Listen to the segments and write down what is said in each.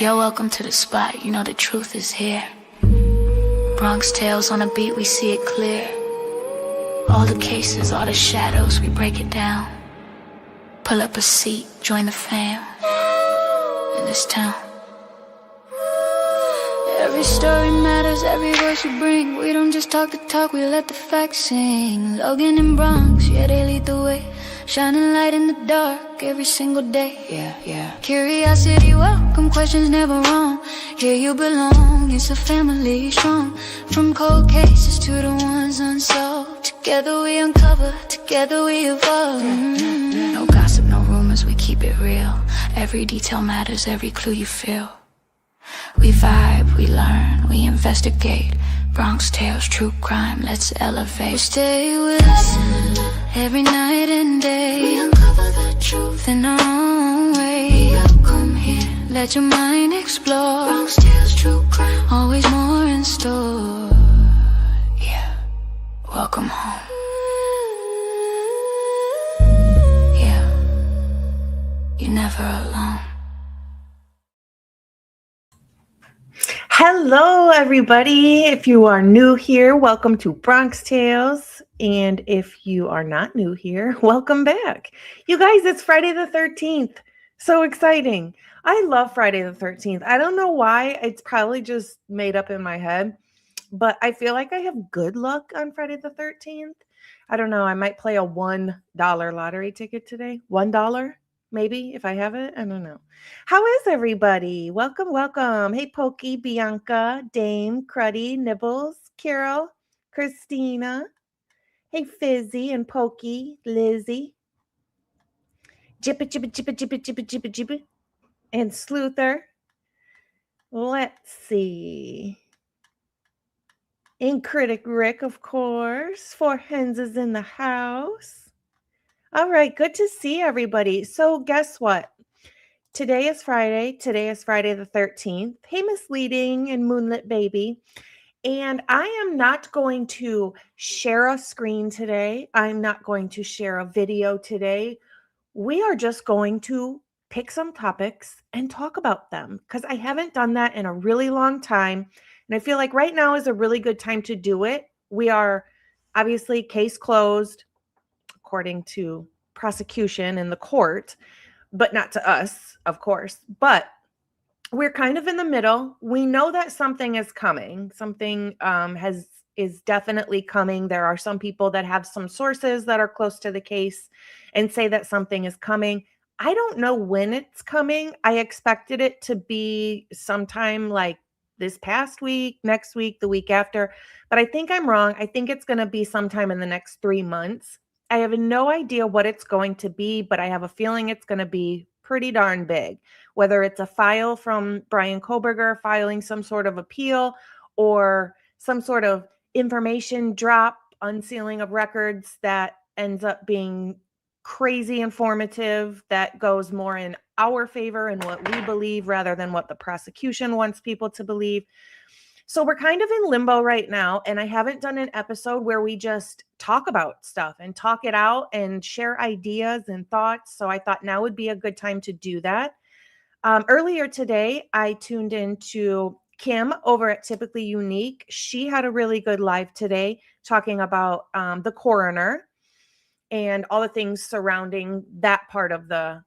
You're welcome to the spot, you know the truth is here. BronxTails on a beat, we see it clear. All the cases, all the shadows, we break it down. Pull up a seat, join the fam in this town. Every story matters, every voice you bring. We don't just talk the talk, we let the facts sing. Logan and Bronx, yeah, they lead the way. Shining light in the dark every single day. Yeah. Curiosity welcome, questions never wrong. Here you belong, it's a family strong. From cold cases to the ones unsolved. Together we uncover, together we evolve. No gossip, no rumors, we keep it real. Every detail matters, every clue you feel. We vibe, we learn, we investigate. BronxTails, true crime, let's elevate. Stay with us every night and day. We uncover the truth in our own way. Come here, let your mind explore. BronxTails, true crime, always more in store. Yeah, welcome home. Yeah, you're never alone. Hello, everybody. If you are new here, welcome to BronxTails. And if you are not new here, welcome back. You guys, it's Friday the 13th. So exciting. I love Friday the 13th. I don't know why. It's probably just made up in my head. But I feel like I have good luck on Friday the 13th. I don't know. I might play a $1 lottery ticket today. $1? Maybe if I have it, I don't know. How is everybody? Welcome. Hey, Pokey, Bianca, Dame, Cruddy, Nibbles, Carol, Christina. Hey, Fizzy and Pokey, Lizzie. Jippa, and Sleuther. Let's see. And Critic Rick, of course. Four Hens is in the house. All right, good to see everybody. So guess what? Today is Friday. Today is Friday the 13th. Hey, Misleading and Moonlit Baby. And I am not going to share a screen today. I'm not going to share a video today. We are just going to pick some topics and talk about them because I haven't done that in a really long time. And I feel like right now is a really good time to do it. We are obviously case closed, according to prosecution in the court, but not to us, of course. But we're kind of in the middle. We know that something is coming. Something is definitely coming. There are some people that have some sources that are close to the case and say that something is coming. I don't know when it's coming. I expected it to be sometime like this past week, next week, the week after, but I think I'm wrong. I think it's going to be sometime in the next 3 months. I have no idea what it's going to be, but I have a feeling it's going to be pretty darn big, whether it's a file from Brian Koberger filing some sort of appeal or some sort of information drop, unsealing of records that ends up being crazy informative, that goes more in our favor and what we believe rather than what the prosecution wants people to believe. So we're kind of in limbo right now, and I haven't done an episode where we just talk about stuff and talk it out and share ideas and thoughts. So I thought now would be a good time to do that. Earlier today, I tuned into Kim over at Typically Unique. She had a really good live today talking about the coroner and all the things surrounding that part of the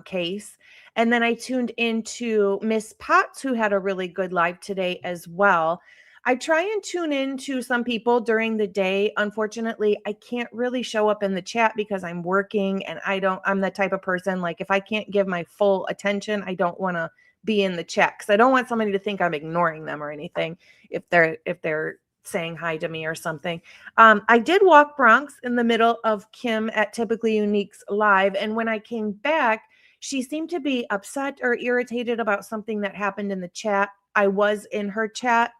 case. And then I tuned into Miss Potts, who had a really good live today as well. I try and tune into some people during the day. Unfortunately, I can't really show up in the chat because I'm working and I'm the type of person, like if I can't give my full attention, I don't want to be in the chat because I don't want somebody to think I'm ignoring them or anything if they're saying hi to me or something. I did walk Bronx in the middle of Kim at Typically Unique's live. And when I came back, she seemed to be upset or irritated about something that happened in the chat. I was in her chat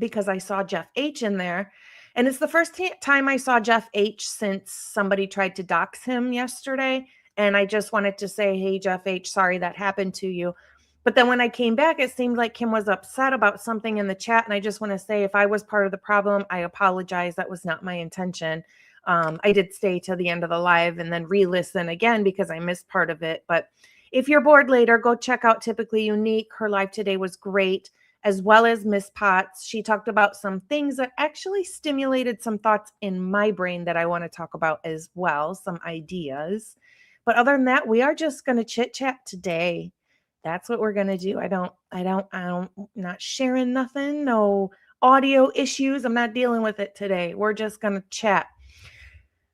because I saw Jeff H in there. And it's the first time I saw Jeff H since somebody tried to dox him yesterday. And I just wanted to say, hey, Jeff H, sorry that happened to you. But then when I came back, it seemed like Kim was upset about something in the chat. And I just want to say, if I was part of the problem, I apologize. That was not my intention. I did stay till the end of the live and then re-listen again because I missed part of it. But If you're bored later, go check out Typically Unique. Her live today was great, as well as Miss Potts. She talked about some things that actually stimulated some thoughts in my brain that I want to talk about as well, some ideas. But other than that, we are just going to chit chat today. That's what we're going to do. I'm not sharing nothing, no audio issues. I'm not dealing with it today. We're just going to chat.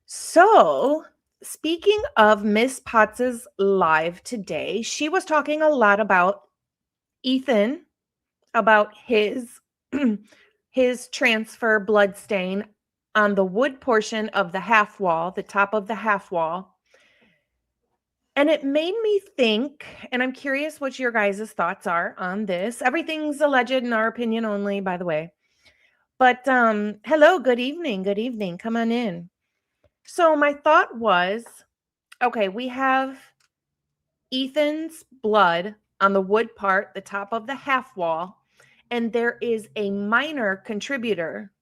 So, speaking of Miss Potts's live today, she was talking a lot about Ethan, about his his transfer blood stain on the wood portion of the half wall, the top of the half wall. And it made me think, and I'm curious what your guys' thoughts are on this. Everything's alleged in our opinion only, by the way. But hello, good evening. Good evening. Come on in. So my thought was, okay, we have Ethan's blood on the wood part, the top of the half wall, and there is a minor contributor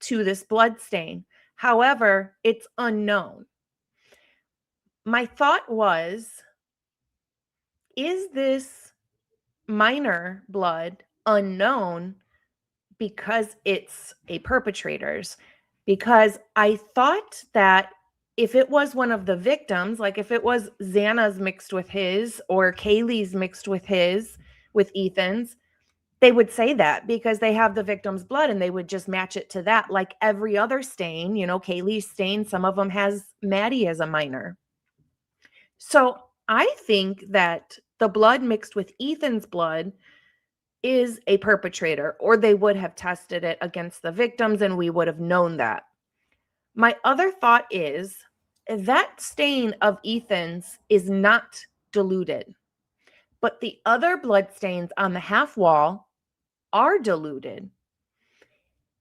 to this blood stain. However, it's unknown. My thought was, is this minor blood unknown because it's a perpetrator's? Because I thought that if it was one of the victims, like if it was Xana's mixed with his or Kaylee's mixed with his, with Ethan's, they would say that because they have the victim's blood and they would just match it to that. Like every other stain, you know, Kaylee's stain, some of them has Maddie as a minor. So I think that the blood mixed with Ethan's blood is a perpetrator, or they would have tested it against the victims and we would have known that. My other thought is that stain of Ethan's is not diluted, but the other blood stains on the half wall are diluted.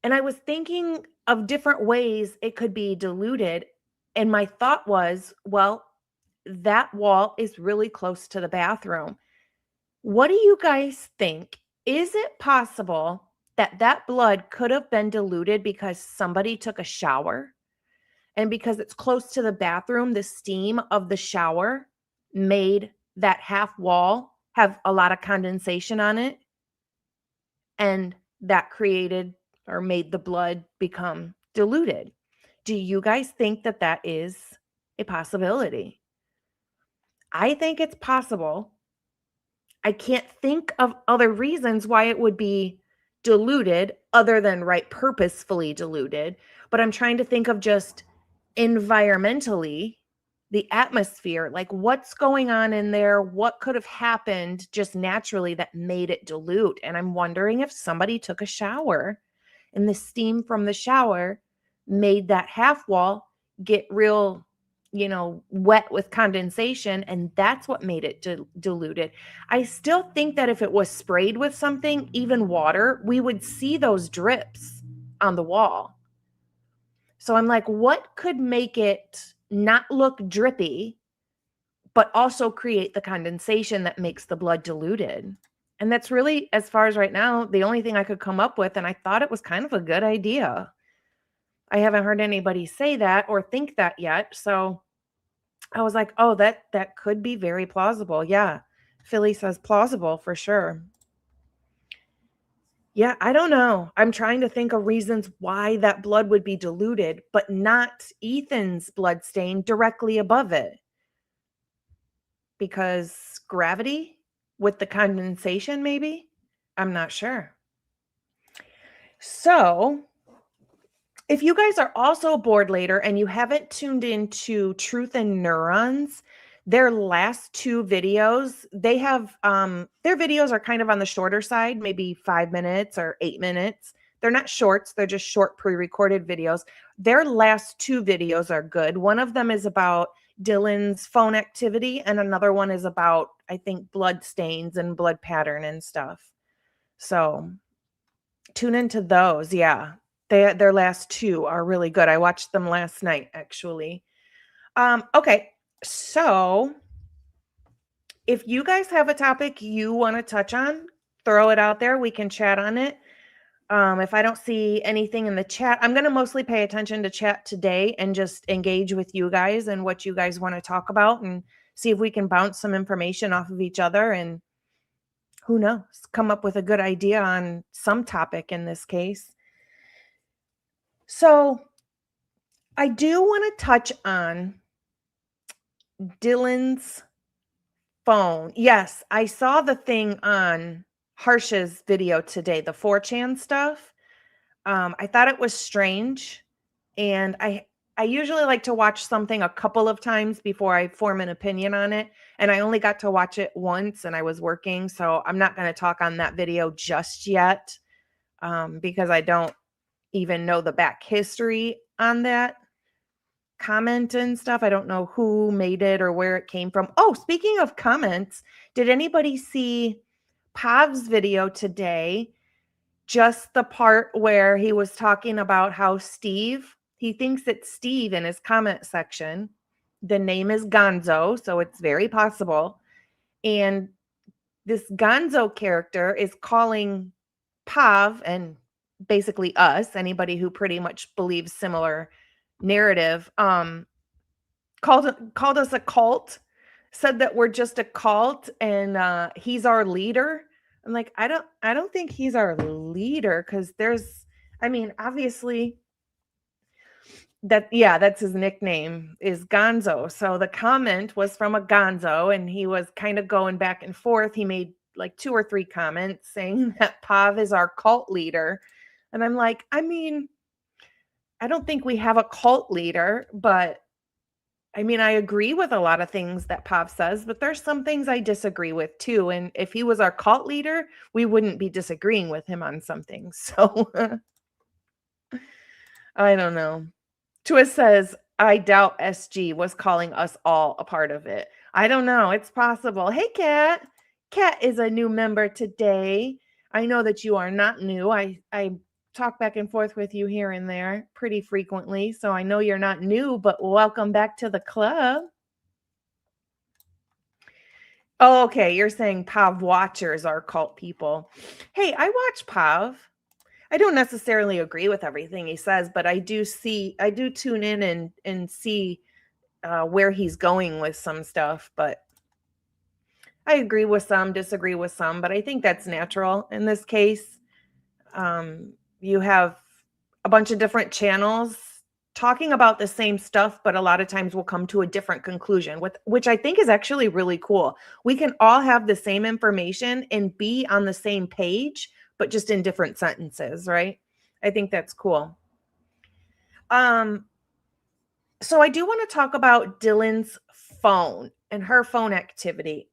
And I was thinking of different ways it could be diluted. And my thought was, well, that wall is really close to the bathroom. What do you guys think? Is it possible that that blood could have been diluted because somebody took a shower? And because it's close to the bathroom, the steam of the shower made that half wall have a lot of condensation on it. And that created or made the blood become diluted. Do you guys think that that is a possibility? I think it's possible. I can't think of other reasons why it would be diluted other than purposefully diluted. But I'm trying to think of just environmentally, the atmosphere, like what's going on in there, what could have happened just naturally that made it dilute. And I'm wondering if somebody took a shower and the steam from the shower made that half wall get real, wet with condensation, and that's what made it diluted. I still think that if it was sprayed with something, even water, we would see those drips on the wall. So I'm like, what could make it not look drippy, but also create the condensation that makes the blood diluted? And that's really, as far as right now, the only thing I could come up with, and I thought it was kind of a good idea. I haven't heard anybody say that or think that yet, so I was like, oh, that could be very plausible. Yeah. Philly says plausible for sure. Yeah, I don't know. I'm trying to think of reasons why that blood would be diluted, but not Ethan's blood stain directly above it. Because gravity with the condensation, maybe? I'm not sure. So, if you guys are also bored later and you haven't tuned into Truth and Neurons, their last two videos, they have their videos are kind of on the shorter side, maybe 5 minutes or 8 minutes. They're not shorts, they're just short pre-recorded videos. Their last two videos are good. One of them is about Dylan's phone activity, and another one is about, I think, blood stains and blood pattern and stuff. So tune into those. Yeah. Their last two are really good. I watched them last night, actually. Okay, so if you guys have a topic you want to touch on, throw it out there. We can chat on it. If I don't see anything in the chat, I'm going to mostly pay attention to chat today and just engage with you guys and what you guys want to talk about and see if we can bounce some information off of each other and who knows, come up with a good idea on some topic in this case. So I do want to touch on Dylan's phone. Yes, I saw the thing on Harsh's video today, the 4chan stuff. I thought it was strange, and I usually like to watch something a couple of times before I form an opinion on it, and I only got to watch it once, and I was working, so I'm not going to talk on that video just yet, because I don't even know the back history on that comment and stuff. I don't know who made it or where it came from. Oh, speaking of comments, did anybody see Pav's video today? Just the part where he was talking about how he thinks it's Steve in his comment section. The name is Gonzo, so it's very possible. And this Gonzo character is calling Pav and basically us, anybody who pretty much believes similar narrative, called us a cult, said that we're just a cult, and he's our leader. I'm like, I don't think he's our leader, because obviously that's his nickname is Gonzo. So the comment was from a Gonzo, and he was kind of going back and forth. He made like 2 or 3 comments saying that Pav is our cult leader. And I'm like, I don't think we have a cult leader, but I agree with a lot of things that Pav says, but there's some things I disagree with too. And if he was our cult leader, we wouldn't be disagreeing with him on some things. So I don't know. Twist says, I doubt SG was calling us all a part of it. I don't know. It's possible. Hey, Kat. Kat is a new member today. I know that you are not new. I talk back and forth with you here and there pretty frequently, so I know you're not new, but welcome back to the club. Oh, okay, you're saying Pav watchers are cult people. Hey, I watch Pav. I don't necessarily agree with everything he says, but I do tune in and see where he's going with some stuff, but I agree with some, disagree with some, but I think that's natural in this case. You have a bunch of different channels talking about the same stuff, but a lot of times we'll come to a different conclusion, which I think is actually really cool. We can all have the same information and be on the same page, but just in different sentences, right? I think that's cool. So I do want to talk about Dylan's phone and her phone activity.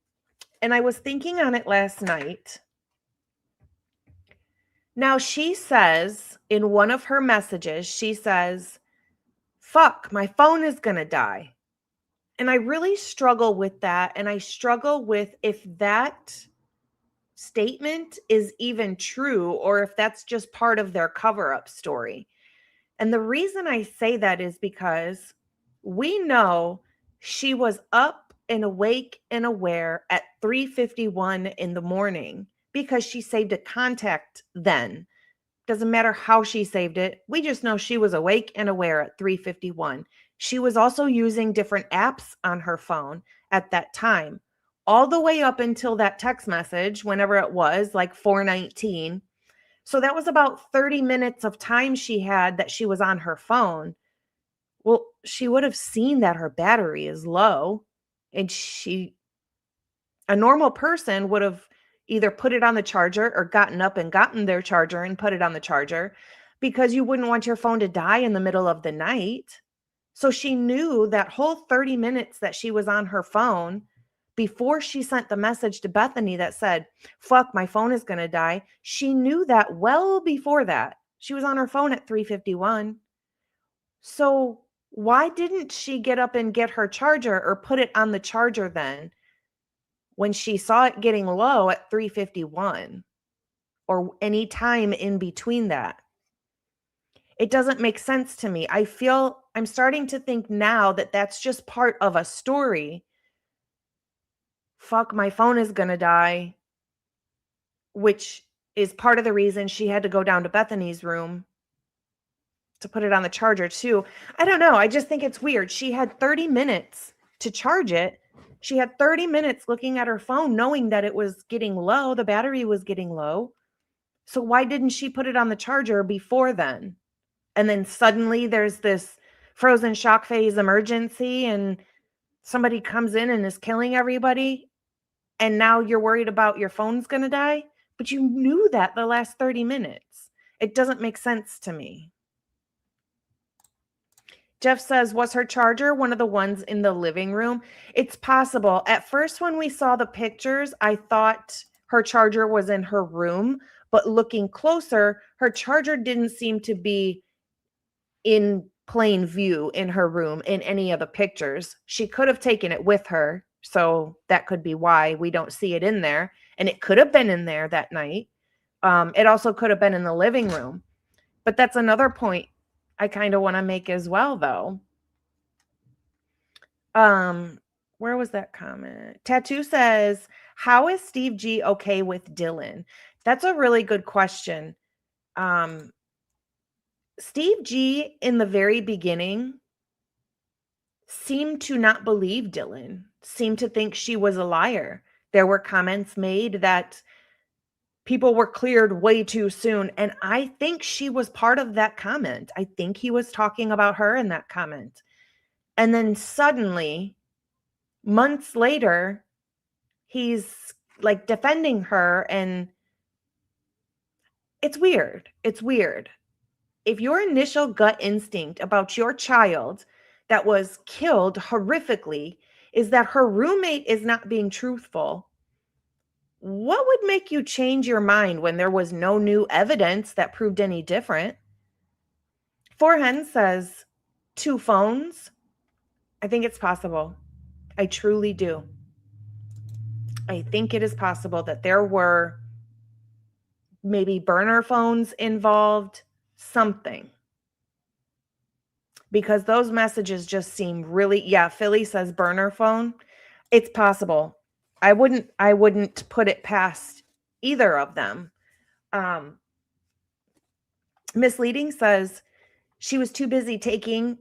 And I was thinking on it last night. Now, she says in one of her messages, she says, fuck, my phone is going to die. And I really struggle with that. And I struggle with if that statement is even true or if that's just part of their cover-up story. And the reason I say that is because we know she was up and awake and aware at 3:51 in the morning because she saved a contact then. Doesn't matter how she saved it. We just know she was awake and aware at 3:51. She was also using different apps on her phone at that time, all the way up until that text message, whenever it was, like 4:19. So that was about 30 minutes of time she had that she was on her phone. Well, she would have seen that her battery is low, and a normal person would have either put it on the charger or gotten up and gotten their charger and put it on the charger, because you wouldn't want your phone to die in the middle of the night. So she knew that whole 30 minutes that she was on her phone before she sent the message to Bethany that said, fuck, my phone is going to die. She knew that well before that. She was on her phone at 3:51. So why didn't she get up and get her charger or put it on the charger then when she saw it getting low at 3:51 or any time in between that? It doesn't make sense to me. I'm starting to think now that that's just part of a story. Fuck, my phone is going to die, which is part of the reason she had to go down to Bethany's room to put it on the charger too. I don't know. I just think it's weird. She had 30 minutes to charge it, She had 30 minutes looking at her phone, knowing that it was getting low. The battery was getting low. So why didn't she put it on the charger before then? And then suddenly there's this frozen shock phase emergency and somebody comes in and is killing everybody. And now you're worried about your phone's going to die. But you knew that the last 30 minutes. It doesn't make sense to me. Jeff says, was her charger one of the ones in the living room? It's possible. At first, when we saw the pictures, I thought her charger was in her room. But looking closer, her charger didn't seem to be in plain view in her room in any of the pictures. She could have taken it with her. So that could be why we don't see it in there. And it could have been in there that night. It also could have been in the living room. But that's another point I kind of want to make as well, though. Where was that comment? Tattoo says, how is Steve G okay with Dylan? That's a really good question. Steve G in the very beginning seemed to not believe Dylan, seemed to think she was a liar. There were comments made that people were cleared way too soon. And I think she was part of that comment. I think he was talking about her in that comment. And then suddenly, months later, he's like defending her. And it's weird. It's weird. If your initial gut instinct about your child that was killed horrifically is that her roommate is not being truthful, what would make you change your mind when there was no new evidence that proved any different? Forehand says 2 phones. I think it's possible. I truly do. I think it is possible that there were maybe burner phones involved, something. Because those messages just seem really, yeah, Philly says burner phone. It's possible. I wouldn't put it past either of them. Misleading says she was too busy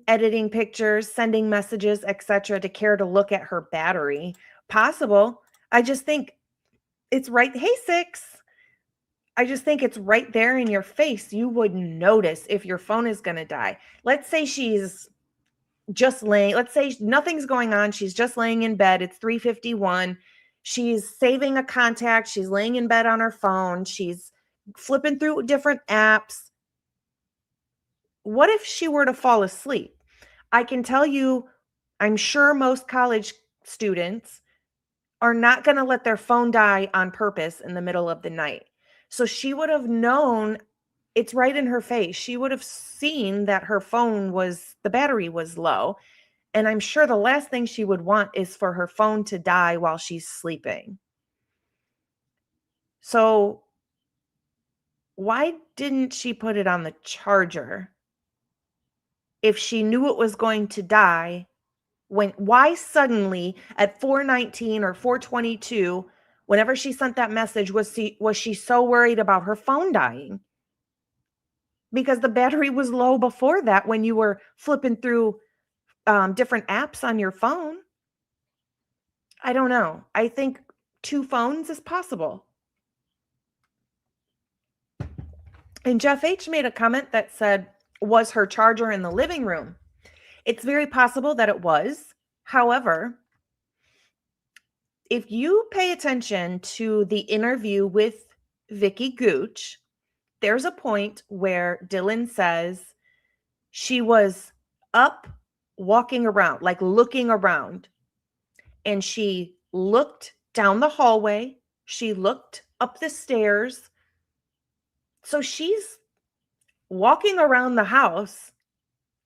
editing pictures, sending messages, etc. to care to look at her battery. Possible. I just think it's right. Hey, 6. I just think it's right there in your face. You would notice if your phone is going to die. Let's say she's just laying, let's say nothing's going on. She's just laying in bed. It's 3:51. She's saving a contact. She's laying in bed on her phone. She's flipping through different apps. What if she were to fall asleep? I can tell you, I'm sure most college students are not going to let their phone die on purpose in the middle of the night. So she would have known, it's right in her face. She would have seen that her phone the battery was low. And I'm sure the last thing she would want is for her phone to die while she's sleeping. So why didn't she put it on the charger? If she knew it was going to die, why suddenly at 4:19 or 4:22, whenever she sent that message, was she so worried about her phone dying? Because the battery was low before that when you were flipping through different apps on your phone. I don't know. I think 2 phones is possible. And Jeff H made a comment that said, was her charger in the living room? It's very possible that it was. However, if you pay attention to the interview with Vicky Gooch, there's a point where Dylan says she was up walking around, like looking around, and she looked down the hallway. She looked up the stairs. So she's walking around the house,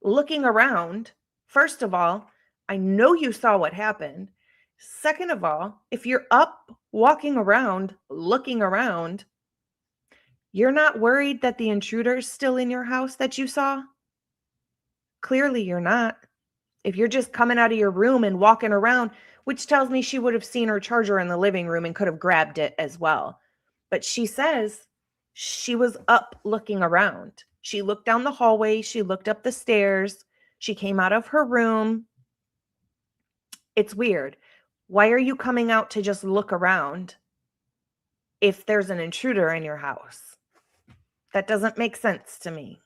looking around. First of all, I know you saw what happened. Second of all, if you're up walking around, looking around, you're not worried that the intruder's still in your house that you saw? Clearly you're not. If you're just coming out of your room and walking around, which tells me she would have seen her charger in the living room and could have grabbed it as well. But she says she was up looking around. She looked down the hallway. She looked up the stairs. She came out of her room. It's weird. Why are you coming out to just look around if there's an intruder in your house? That doesn't make sense to me.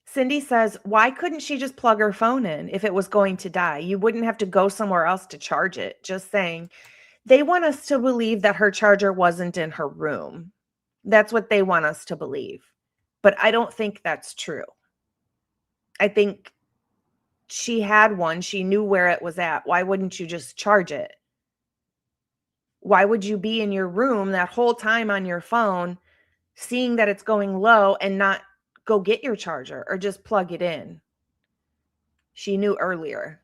Cindy says, why couldn't she just plug her phone in if it was going to die? You wouldn't have to go somewhere else to charge it. Just saying. They want us to believe that her charger wasn't in her room. That's what they want us to believe. But I don't think that's true. I think she had one. She knew where it was at. Why wouldn't you just charge it? Why would you be in your room that whole time on your phone, seeing that it's going low and not go get your charger or just plug it in? She knew earlier.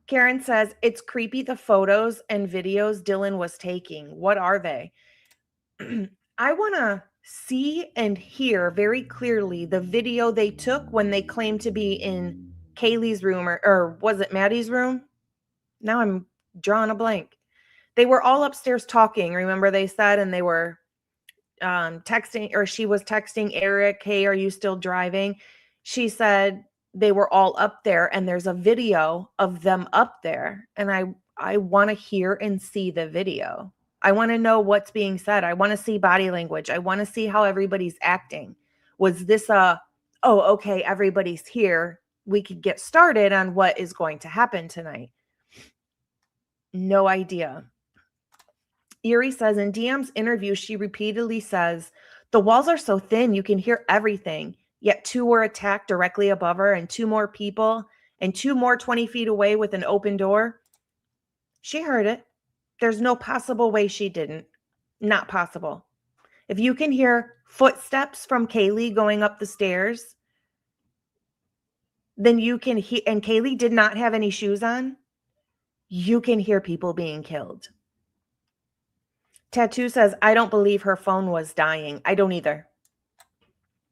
Karen says, it's creepy the photos and videos Dylan was taking. What are they? I want to see and hear very clearly the video they took when they claimed to be in Kaylee's room, or was it Maddie's room? Now I'm drawing a blank. They were all upstairs talking. Remember they said, and they were texting, or she was texting Eric, hey, are you still driving? She said they were all up there, and there's a video of them up there. And I want to hear and see the video. I want to know what's being said. I want to see body language. I want to see how everybody's acting. Was this oh, okay, everybody's here. We could get started on what is going to happen tonight. No idea. Erie says, in DM's interview, she repeatedly says, the walls are so thin, you can hear everything. Yet 2 were attacked directly above her, and 2 more people, and 2 more 20 feet away with an open door. She heard it. There's no possible way she didn't. Not possible. If you can hear footsteps from Kaylee going up the stairs, then you can hear, and Kaylee did not have any shoes on, you can hear people being killed. Tattoo says, I don't believe her phone was dying. I don't either.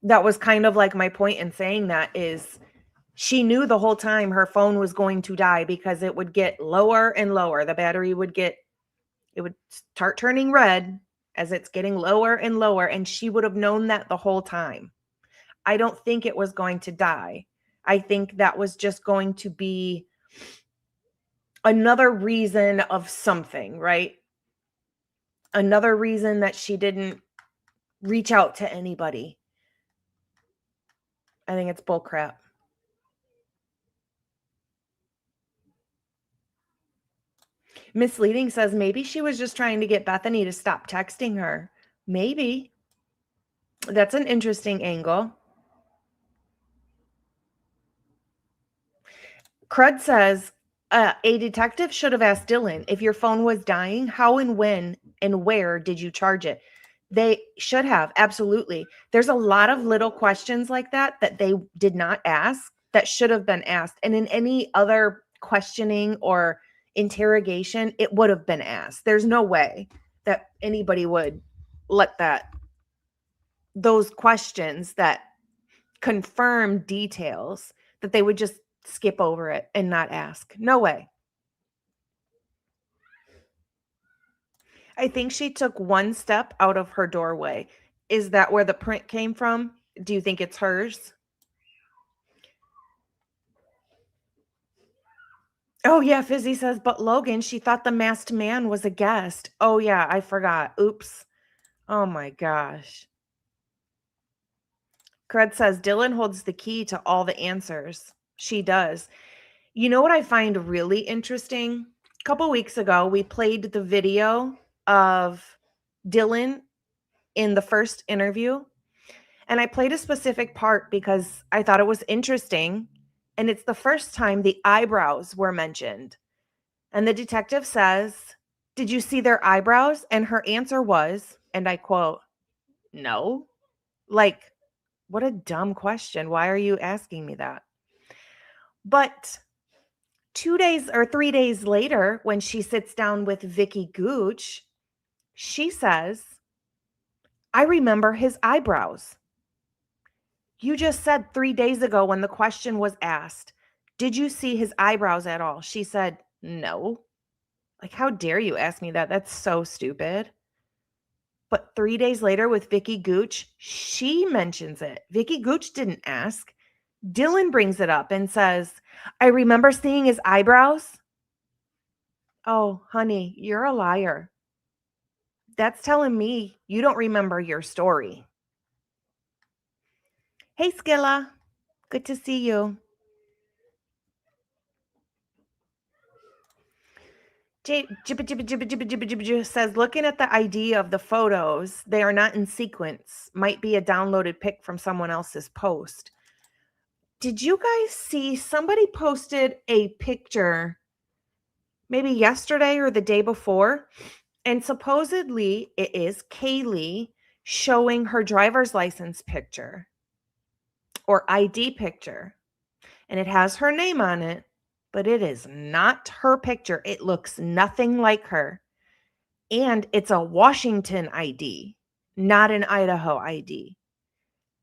That was kind of like my point in saying that is she knew the whole time her phone was going to die because it would get lower and lower. The battery would start turning red as it's getting lower and lower. And she would have known that the whole time. I don't think it was going to die. I think that was just going to be another reason of something, right? Another reason that she didn't reach out to anybody. I think it's bullcrap. Misleading says maybe she was just trying to get Bethany to stop texting her. Maybe. That's an interesting angle. Crud says, a detective should have asked Dylan, if your phone was dying, how and when and where did you charge it? They should have, absolutely. There's a lot of little questions like that that they did not ask that should have been asked. And in any other questioning or interrogation, it would have been asked. There's no way that anybody would let those questions that confirm details, that they would just skip over it and not ask. No way. I think she took one step out of her doorway. Is that where the print came from? Do you think it's hers? Oh, yeah, Fizzy says, but Logan, she thought the masked man was a guest. Oh, yeah, I forgot. Oops. Oh, my gosh. Cred says, Dylan holds the key to all the answers. She does. You know what I find really interesting? A couple weeks ago, we played the video of Dylan in the first interview. And I played a specific part because I thought it was interesting. And it's the first time the eyebrows were mentioned. And the detective says, did you see their eyebrows? And her answer was, and I quote, no. Like, what a dumb question. Why are you asking me that? But 2 days or 3 days later, when she sits down with Vicky Gooch, she says, I remember his eyebrows. You just said 3 days ago when the question was asked, did you see his eyebrows at all? She said, no. Like, how dare you ask me that? That's so stupid. But 3 days later with Vicky Gooch, she mentions it. Vicky Gooch didn't ask. Dylan brings it up and says, I remember seeing his eyebrows. Oh, honey, you're a liar. That's telling me you don't remember your story. Hey, Skilla. Good to see you. Says, looking at the ID of the photos, they are not in sequence. Might be a downloaded pic from someone else's post. Did you guys see somebody posted a picture maybe yesterday or the day before? And supposedly it is Kaylee showing her driver's license picture or ID picture. And it has her name on it, but it is not her picture. It looks nothing like her. And it's a Washington ID, not an Idaho ID.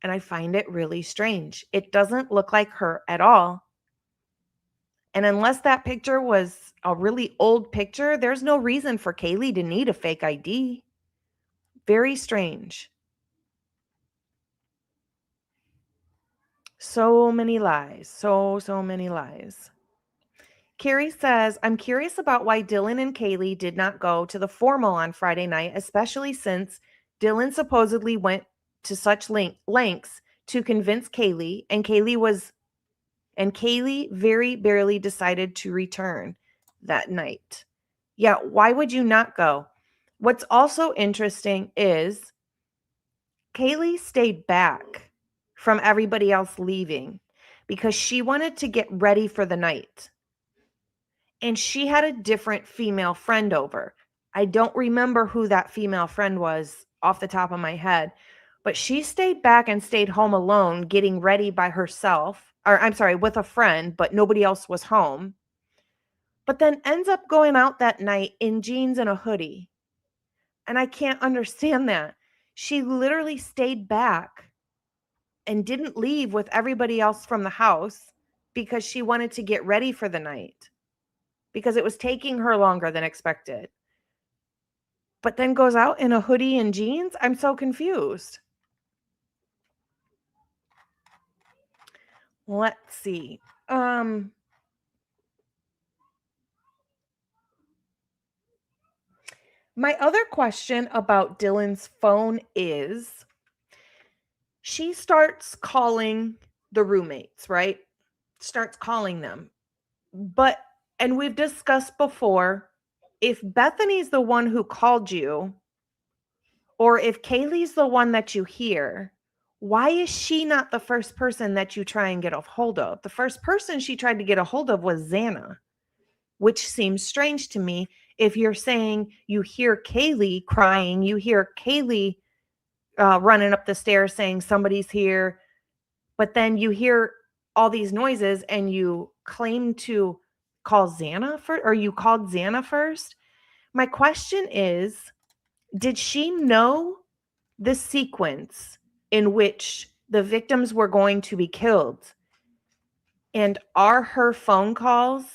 And I find it really strange. It doesn't look like her at all. And unless that picture was a really old picture, there's no reason for Kaylee to need a fake ID. Very strange. So many lies. So many lies. Carrie says, I'm curious about why Dylan and Kaylee did not go to the formal on Friday night, especially since Dylan supposedly went to such lengths to convince Kaylee, and Kaylee very barely decided to return that night. Yeah, why would you not go? What's also interesting is Kaylee stayed back from everybody else leaving because she wanted to get ready for the night. And she had a different female friend over. I don't remember who that female friend was off the top of my head, but she stayed back and stayed home alone, getting ready by herself, or I'm sorry, with a friend, but nobody else was home. But then ends up going out that night in jeans and a hoodie. And I can't understand that. She literally stayed back and didn't leave with everybody else from the house because she wanted to get ready for the night, because it was taking her longer than expected. But then goes out in a hoodie and jeans? I'm so confused. Let's see. My other question about Dylan's phone is she starts calling the roommates, right? Starts calling them. And we've discussed before, if Bethany's the one who called you, or if Kaylee's the one that you hear, why is she not the first person that you try and get a hold of? The first person she tried to get a hold of was Xana, which seems strange to me. If you're saying you hear Kaylee crying, you hear Kaylee running up the stairs saying somebody's here, but then you hear all these noises and you claim to call Xana first, or you called Xana first. My question is, did she know the sequence in which the victims were going to be killed? And are her phone calls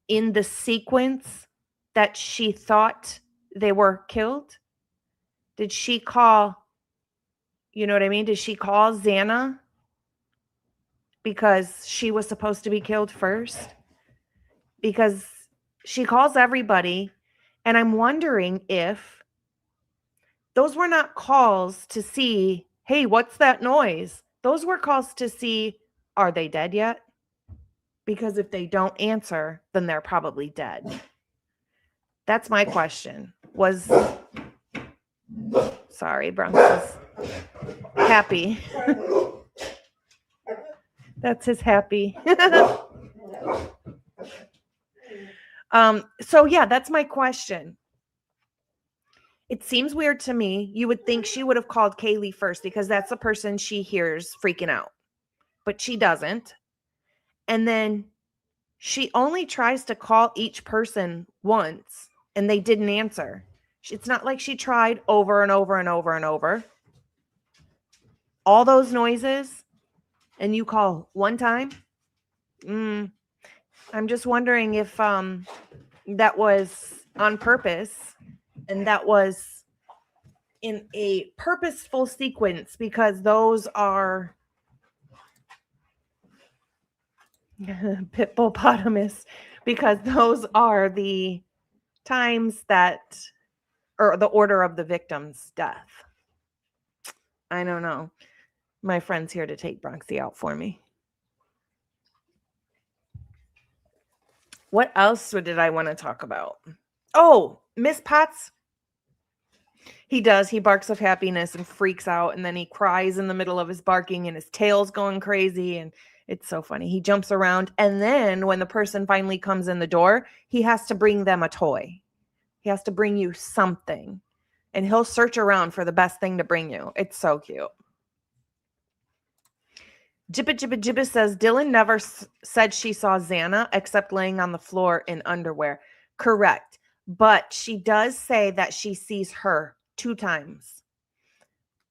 in the sequence that she thought they were killed? Did she call, you know what I mean? Did she call Xana because she was supposed to be killed first? Because she calls everybody, and I'm wondering if those were not calls to see, hey, what's that noise? Those were calls to see, are they dead yet? Because if they don't answer, then they're probably dead. That's my question. Sorry, Bronx is happy. That's his happy. So yeah, that's my question. It seems weird to me. You would think she would have called Kaylee first because that's the person she hears freaking out, but she doesn't. And then she only tries to call each person once and they didn't answer. It's not like she tried over and over and over and over. All those noises and you call one time. I'm just wondering if that was on purpose and that was in a purposeful sequence, because those are Pitbullpotamus, because those are the times that, or the order of the victim's death. I don't know. My friend's here to take Bronxy out for me. What else did I want to talk about? Oh, Miss Potts. He does. He barks of happiness and freaks out, and then he cries in the middle of his barking, and his tail's going crazy, and it's so funny. He jumps around, and then when the person finally comes in the door, he has to bring them a toy. He has to bring you something, and he'll search around for the best thing to bring you. It's so cute. Jibba Jibba Jibba says, Dylan never said she saw Xana except laying on the floor in underwear. Correct. But she does say that she sees her 2 times.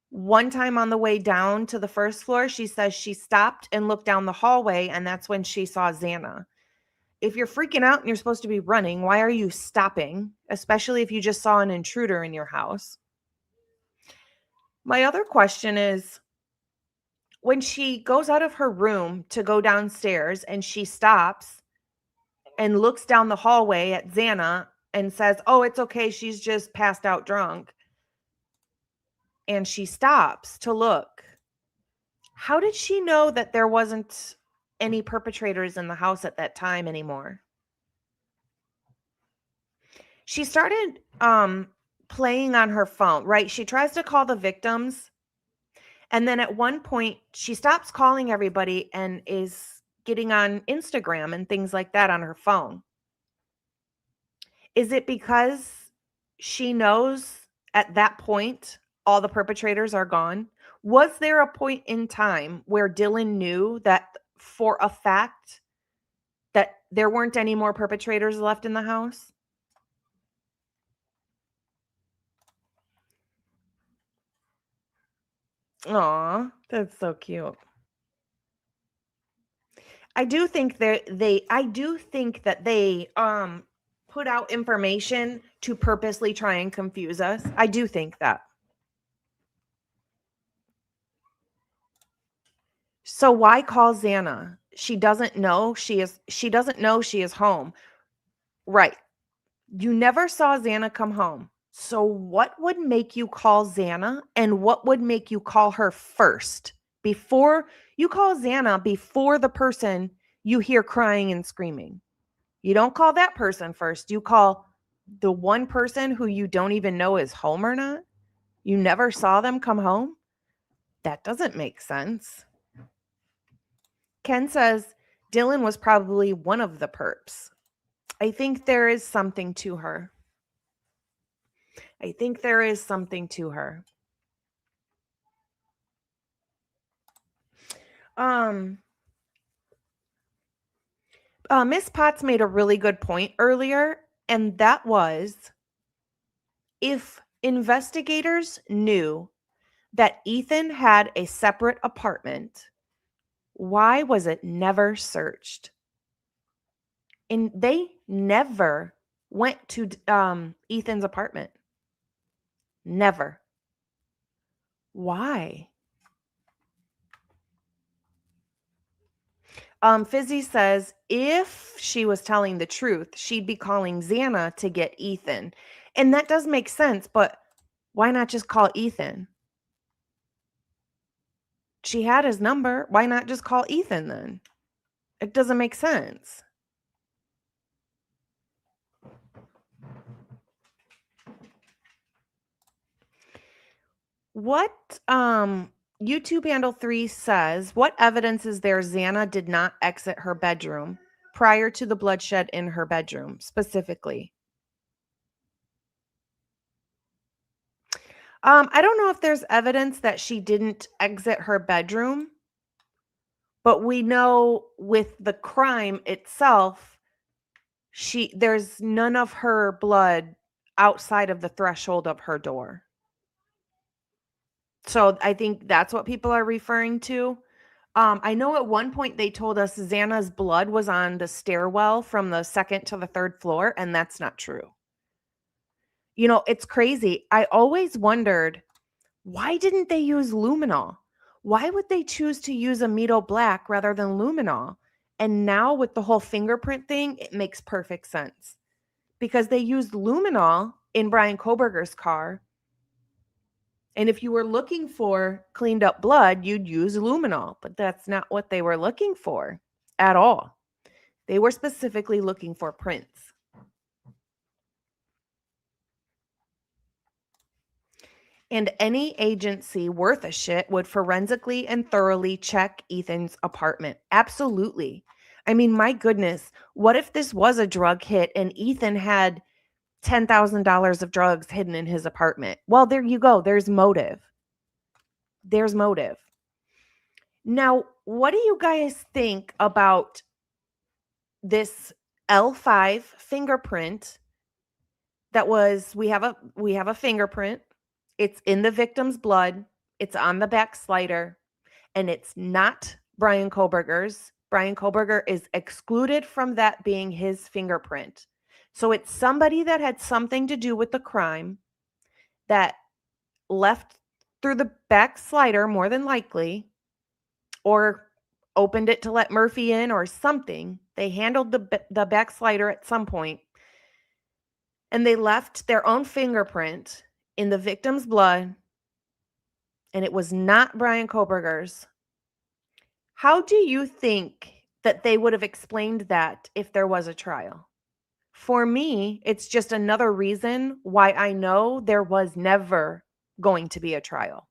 One time on the way down to the first floor, she says she stopped and looked down the hallway, and that's when she saw Xana. If you're freaking out and you're supposed to be running, why are you stopping? Especially if you just saw an intruder in your house. My other question is, when she goes out of her room to go downstairs and she stops and looks down the hallway at Xana and says, oh, it's okay, she's just passed out drunk, and she stops to look, how did she know that there wasn't any perpetrators in the house at that time anymore? She started playing on her phone, right? She tries to call the victims, and then at one point she stops calling everybody and is getting on Instagram and things like that on her phone. Is it because she knows at that point all the perpetrators are gone? Was there a point in time where Dylan knew that for a fact that there weren't any more perpetrators left in the house? Aw, that's so cute. I do think that they put out information to purposely try and confuse us. I do think that. So why call Xana? She doesn't know she is home. Right. You never saw Xana come home. So what would make you call Xana, and what would make you call her first? Before you call Xana, before the person you hear crying and screaming. You don't call that person first. You call the one person who you don't even know is home or not. You never saw them come home. That doesn't make sense. Ken says Dylan was probably one of the perps. I think there is something to her. Miss Potts made a really good point earlier, and that was, if investigators knew that Ethan had a separate apartment, why was it never searched? And they never went to Ethan's apartment. Never. Why? Fizzy says, if she was telling the truth, she'd be calling Xana to get Ethan. And that does make sense, but why not just call Ethan? She had his number. Why not just call Ethan then? It doesn't make sense. What YouTube handle 3 says, what evidence is there Xana did not exit her bedroom prior to the bloodshed in her bedroom specifically? I don't know if there's evidence that she didn't exit her bedroom, but we know with the crime itself, there's none of her blood outside of the threshold of her door. So I think that's what people are referring to. I know at one point they told us Xana's blood was on the stairwell from the 2nd to the 3rd floor, and that's not true. You know, it's crazy. I always wondered, why didn't they use luminol? Why would they choose to use amido black rather than luminol? And now with the whole fingerprint thing, it makes perfect sense because they used luminol in Brian Koberger's car. And if you were looking for cleaned up blood, you'd use luminol, but that's not what they were looking for at all. They were specifically looking for prints. And any agency worth a shit would forensically and thoroughly check Ethan's apartment. Absolutely. I mean, my goodness, what if this was a drug hit and Ethan had $10,000 of drugs hidden in his apartment? Well, there you go. There's motive. There's motive. Now, what do you guys think about this L5 fingerprint that was, we have a fingerprint. It's in the victim's blood. It's on the back slider, and it's not Brian Koberger's. Brian Koberger is excluded from that being his fingerprint. So it's somebody that had something to do with the crime that left through the back slider, more than likely, or opened it to let Murphy in or something. They handled the back slider at some point, and they left their own fingerprint in the victim's blood, and it was not Brian Koberger's. How do you think that they would have explained that if there was a trial? For me, it's just another reason why I know there was never going to be a trial.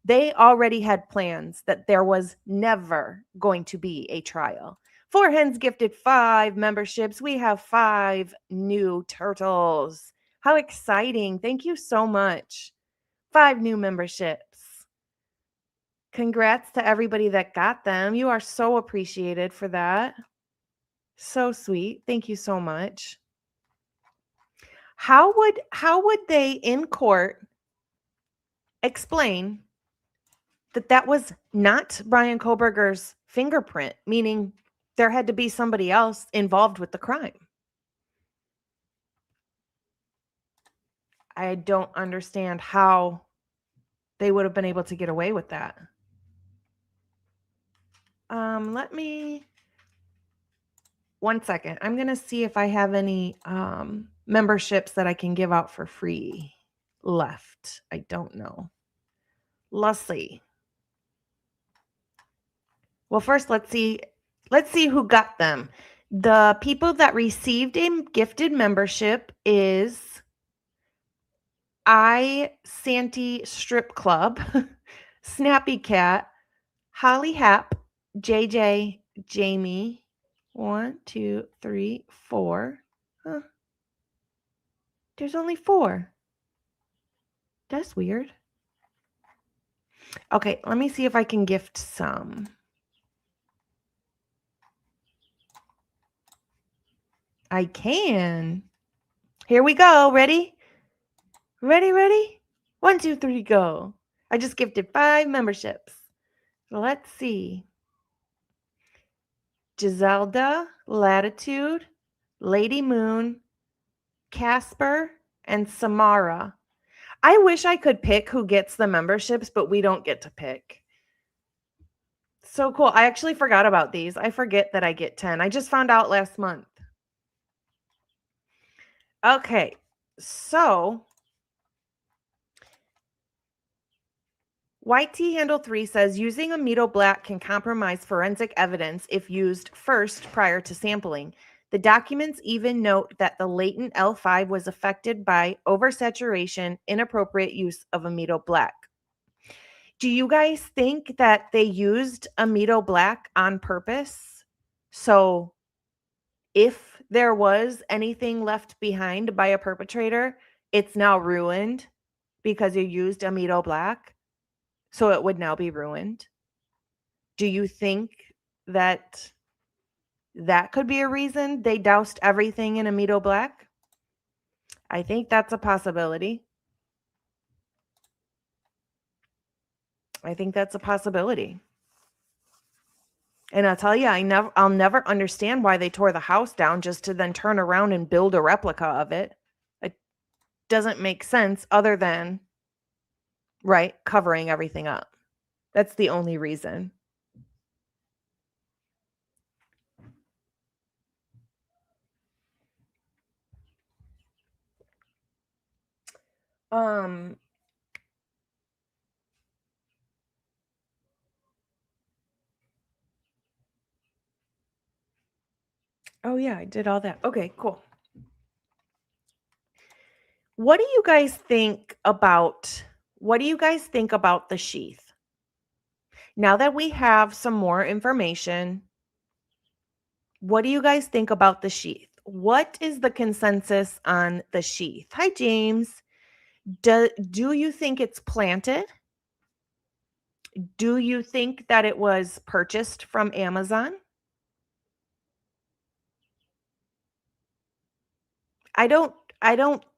They already had plans that there was never going to be a trial. 4Hens gifted 5 memberships. We have 5 new turtles. How exciting. Thank you so much. 5 new memberships. Congrats to everybody that got them. You are so appreciated for that. So sweet. Thank you so much. How would they in court explain that was not Brian Koberger's fingerprint, meaning there had to be somebody else involved with the crime? I don't understand how they would have been able to get away with that. Let me, one second. I'm going to see if I have any memberships that I can give out for free left. I don't know. Let's see. Well, first, let's see who got them. The people that received a gifted membership is Santy Strip Club, Snappy Cat, Holly Hap, JJ, Jamie. 1, 2, 3, 4. Huh. There's only 4. That's weird. Okay, let me see if I can gift some. I can. Here we go. Ready? Ready? 1, 2, 3, go. I just gifted 5 memberships. Let's see. Giselda, Latitude, Lady Moon, Casper, and Samara. I wish I could pick who gets the memberships, but we don't get to pick. So cool. I actually forgot about these. I forget that I get 10. I just found out last month. Okay, so YT Handle 3 says using Amido Black can compromise forensic evidence if used first prior to sampling. The documents even note that the latent L5 was affected by oversaturation, inappropriate use of Amido Black. Do you guys think that they used Amido Black on purpose? So if there was anything left behind by a perpetrator, it's now ruined because you used Amido Black? So it would now be ruined. Do you think that could be a reason they doused everything in Amido Black? I think that's a possibility. And I'll tell you, I'll never understand why they tore the house down just to then turn around and build a replica of it. It doesn't make sense other than, right, covering everything up. That's the only reason. Um, oh yeah, I did all that. Okay, cool. What do you guys think about the sheath? Now that we have some more information, what do you guys think about the sheath? What is the consensus on the sheath? Hi, James. Do you think it's planted? Do you think that it was purchased from Amazon? I don't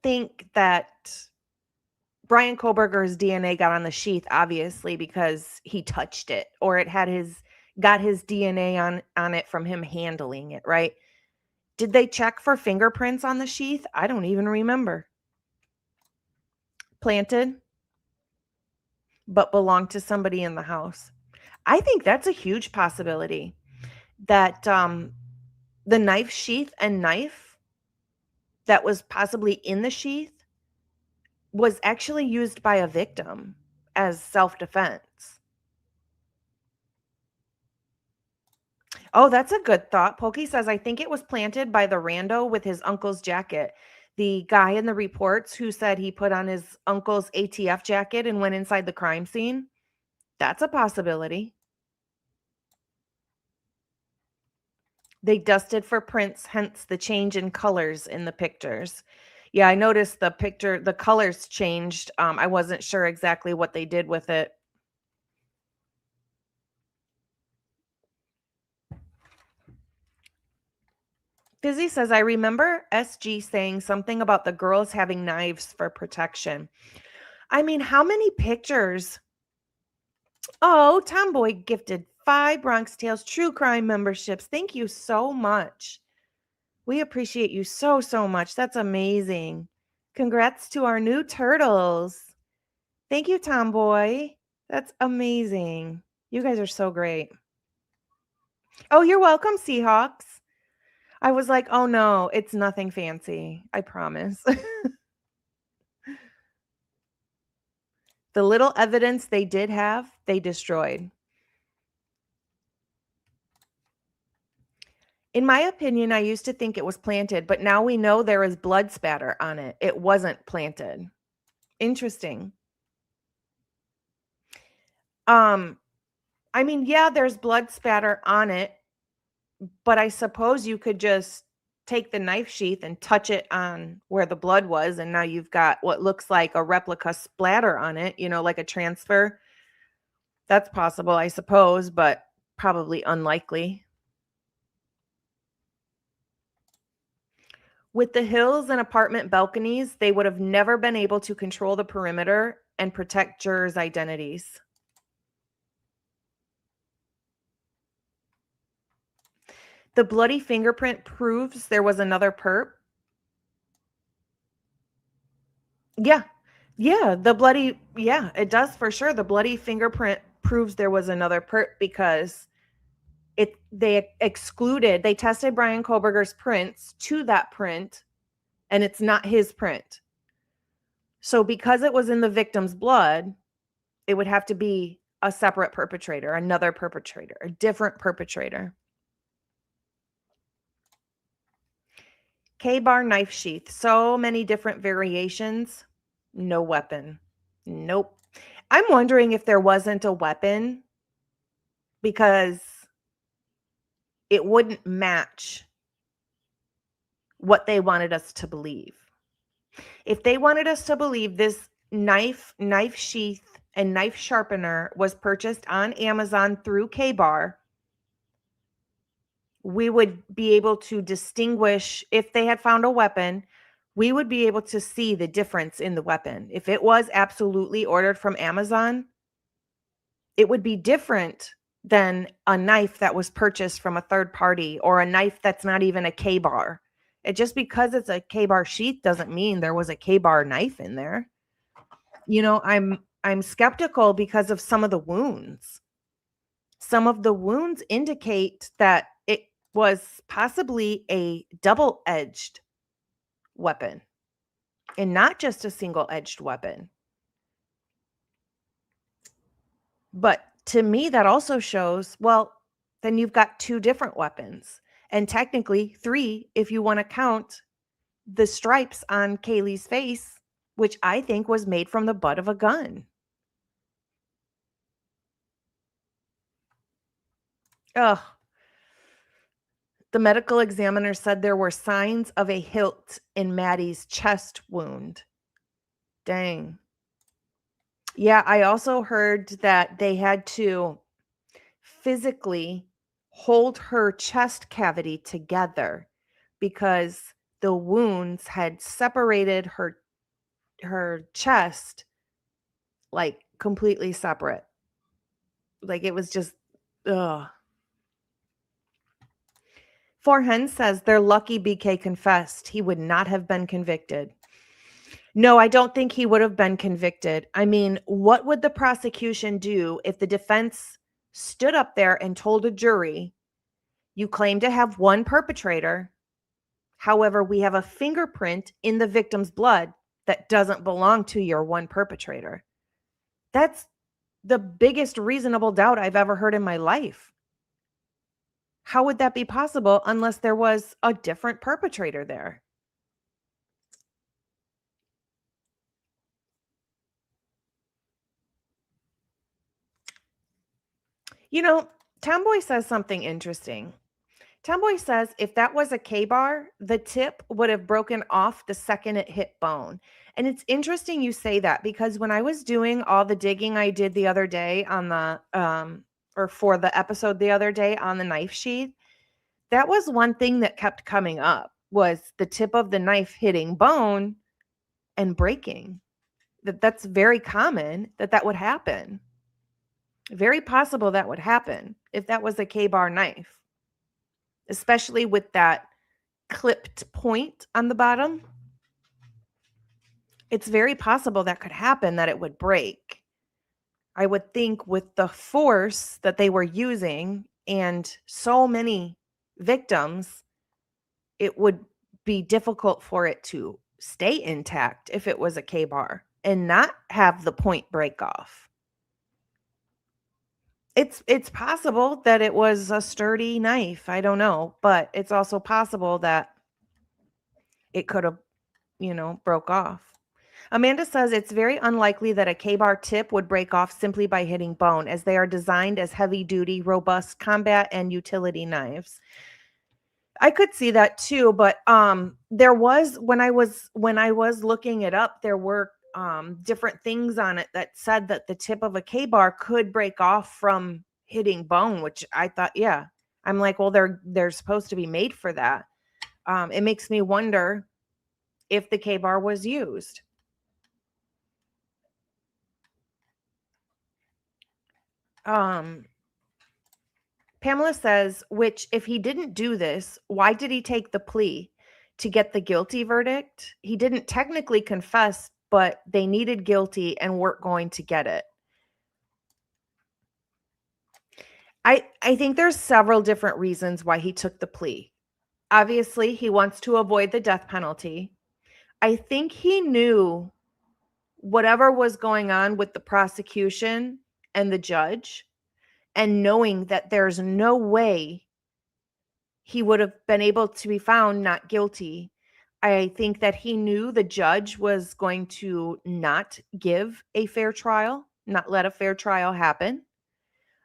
think that Brian Koberger's DNA got on the sheath, obviously, because he touched it or it had got his DNA on it from him handling it, right? Did they check for fingerprints on the sheath? I don't even remember. Planted, but belonged to somebody in the house. I think that's a huge possibility that the knife sheath and knife that was possibly in the sheath was actually used by a victim as self-defense. Oh, that's a good thought. Pokey says, I think it was planted by the rando with his uncle's jacket. The guy in the reports who said he put on his uncle's ATF jacket and went inside the crime scene. That's a possibility. They dusted for prints, hence the change in colors in the pictures. Yeah, I noticed the colors changed. I wasn't sure exactly what they did with it. Fizzy says, I remember SG saying something about the girls having knives for protection. I mean, how many pictures? Oh, Tomboy gifted 5 BronxTails True Crime memberships. Thank you so much. We appreciate you so, so much. That's amazing. Congrats to our new turtles. Thank you, Tomboy. That's amazing. You guys are so great. Oh, you're welcome, Seahawks. I was like, oh no, it's nothing fancy. I promise. The little evidence they did have, they destroyed. In my opinion, I used to think it was planted, but now we know there is blood spatter on it. It wasn't planted. Interesting. I mean, yeah, there's blood spatter on it, but I suppose you could just take the knife sheath and touch it on where the blood was, and now you've got what looks like a replica splatter on it, like a transfer. That's possible, I suppose, but probably unlikely. With the hills and apartment balconies, they would have never been able to control the perimeter and protect jurors' identities. The bloody fingerprint proves there was another perp. Yeah. Yeah, it does for sure. The bloody fingerprint proves there was another perp because they tested Brian Koberger's prints to that print, and it's not his print. So because it was in the victim's blood, it would have to be a separate perpetrator, another perpetrator, a different perpetrator. K-bar knife sheath. So many different variations. No weapon. Nope. I'm wondering if there wasn't a weapon because it wouldn't match what they wanted us to believe. If they wanted us to believe this knife sheath, and knife sharpener was purchased on Amazon through K-bar, we would be able to distinguish. If they had found a weapon, we would be able to see the difference in the weapon. If it was absolutely ordered from Amazon, it would be different than a knife that was purchased from a third party or a knife that's not even a K-bar. Just because it's a K-bar sheath doesn't mean there was a K-bar knife in there. I'm skeptical because of some of the wounds. Some of the wounds indicate that it was possibly a double-edged weapon. and not just a single-edged weapon. But to me, that also shows, well, then you've got 2 different weapons, and technically 3 if you want to count the stripes on Kaylee's face, which I think was made from the butt of a gun. Ugh. The medical examiner said there were signs of a hilt in Maddie's chest wound. Dang. Yeah, I also heard that they had to physically hold her chest cavity together because the wounds had separated her chest, like, completely separate. Like, it was just, ugh. Forhen says they're lucky BK confessed. He would not have been convicted. No, I don't think he would have been convicted. I mean, what would the prosecution do if the defense stood up there and told a jury, you claim to have one perpetrator, however, we have a fingerprint in the victim's blood that doesn't belong to your one perpetrator? That's the biggest reasonable doubt I've ever heard in my life. How would that be possible unless there was a different perpetrator there? You know, Tomboy says something interesting. Tomboy says if that was a K-bar, the tip would have broken off the second it hit bone. And it's interesting you say that, because when I was doing all the digging I did the other day on the or for the episode the other day on the knife sheath, that was one thing that kept coming up, was the tip of the knife hitting bone and breaking. That's very common that would happen. Very possible that would happen if that was a K-bar knife, especially with that clipped point on the bottom. It's very possible that could happen, that it would break. I would think with the force that they were using and so many victims, it would be difficult for it to stay intact if it was a K-bar and not have the point break off. It's possible that it was a sturdy knife. I don't know, but it's also possible that it could have, broke off. Amanda says it's very unlikely that a K-bar tip would break off simply by hitting bone, as they are designed as heavy-duty, robust combat and utility knives. I could see that too, but there was, when I was looking it up, there were different things on it that said that the tip of a K-bar could break off from hitting bone, which I thought, yeah. I'm like, well, they're supposed to be made for that. It makes me wonder if the K-bar was used. Pamela says, which, if he didn't do this, why did he take the plea? To get the guilty verdict? He didn't technically confess, but they needed guilty and weren't going to get it. I think there's several different reasons why he took the plea. Obviously, he wants to avoid the death penalty. I think he knew whatever was going on with the prosecution and the judge, and knowing that there's no way he would have been able to be found not guilty. I think that he knew the judge was going to not give a fair trial, not let a fair trial happen.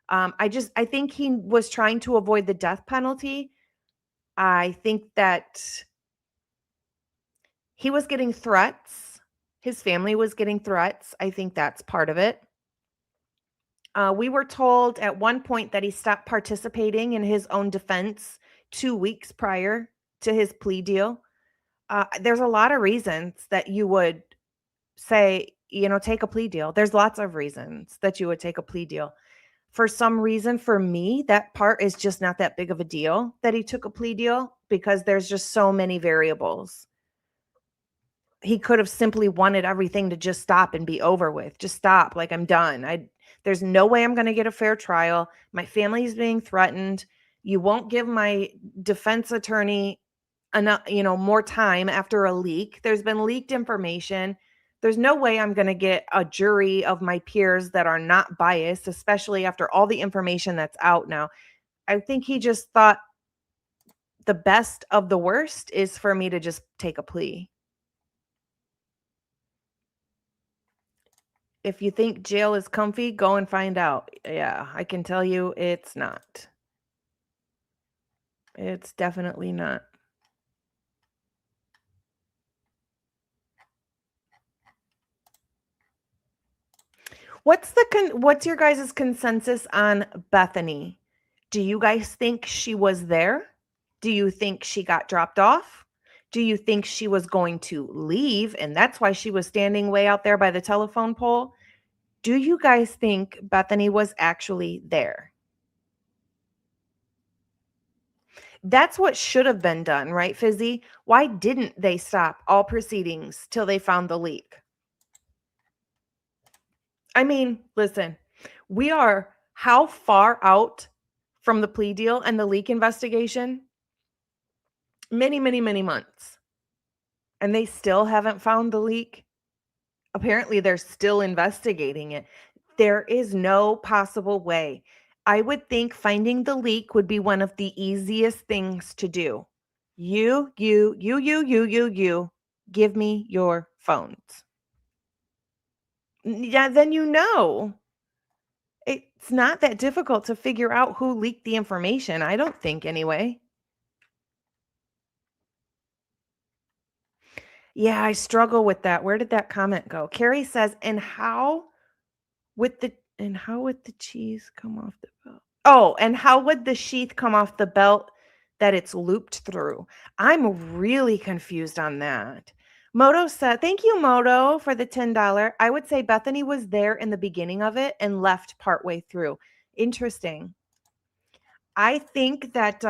I think he was trying to avoid the death penalty. I think that he was getting threats. His family was getting threats. I think that's part of it. We were told at one point that he stopped participating in his own defense 2 weeks prior to his plea deal. There's a lot of reasons that you would say, take a plea deal. There's lots of reasons that you would take a plea deal. For some reason, for me, that part is just not that big of a deal that he took a plea deal, because there's just so many variables. He could have simply wanted everything to just stop and be over with. Just stop. Like, I'm done. There's no way I'm going to get a fair trial. My family is being threatened. You won't give my defense attorney enough, more time after a leak. There's been leaked information. There's no way I'm going to get a jury of my peers that are not biased, especially after all the information that's out now. I think he just thought the best of the worst is for me to just take a plea. If you think jail is comfy, go and find out. Yeah, I can tell you it's not. It's definitely not. What's your guys' consensus on Bethany? Do you guys think she was there? Do you think she got dropped off? Do you think she was going to leave and that's why she was standing way out there by the telephone pole? Do you guys think Bethany was actually there? That's what should have been done, right, Fizzy? Why didn't they stop all proceedings till they found the leak? I mean, listen, we are how far out from the plea deal and the leak investigation? Many, many, many months. And they still haven't found the leak. Apparently, they're still investigating it. There is no possible way. I would think finding the leak would be one of the easiest things to do. You, give me your phones. Yeah, then it's not that difficult to figure out who leaked the information. I don't think anyway. Yeah, I struggle with that. Where did that comment go? Carrie says, and how would the cheese come off the belt? Oh, and how would the sheath come off the belt that it's looped through? I'm really confused on that. Moto said, thank you, Moto, for the $10. I would say Bethany was there in the beginning of it and left partway through. Interesting. I think that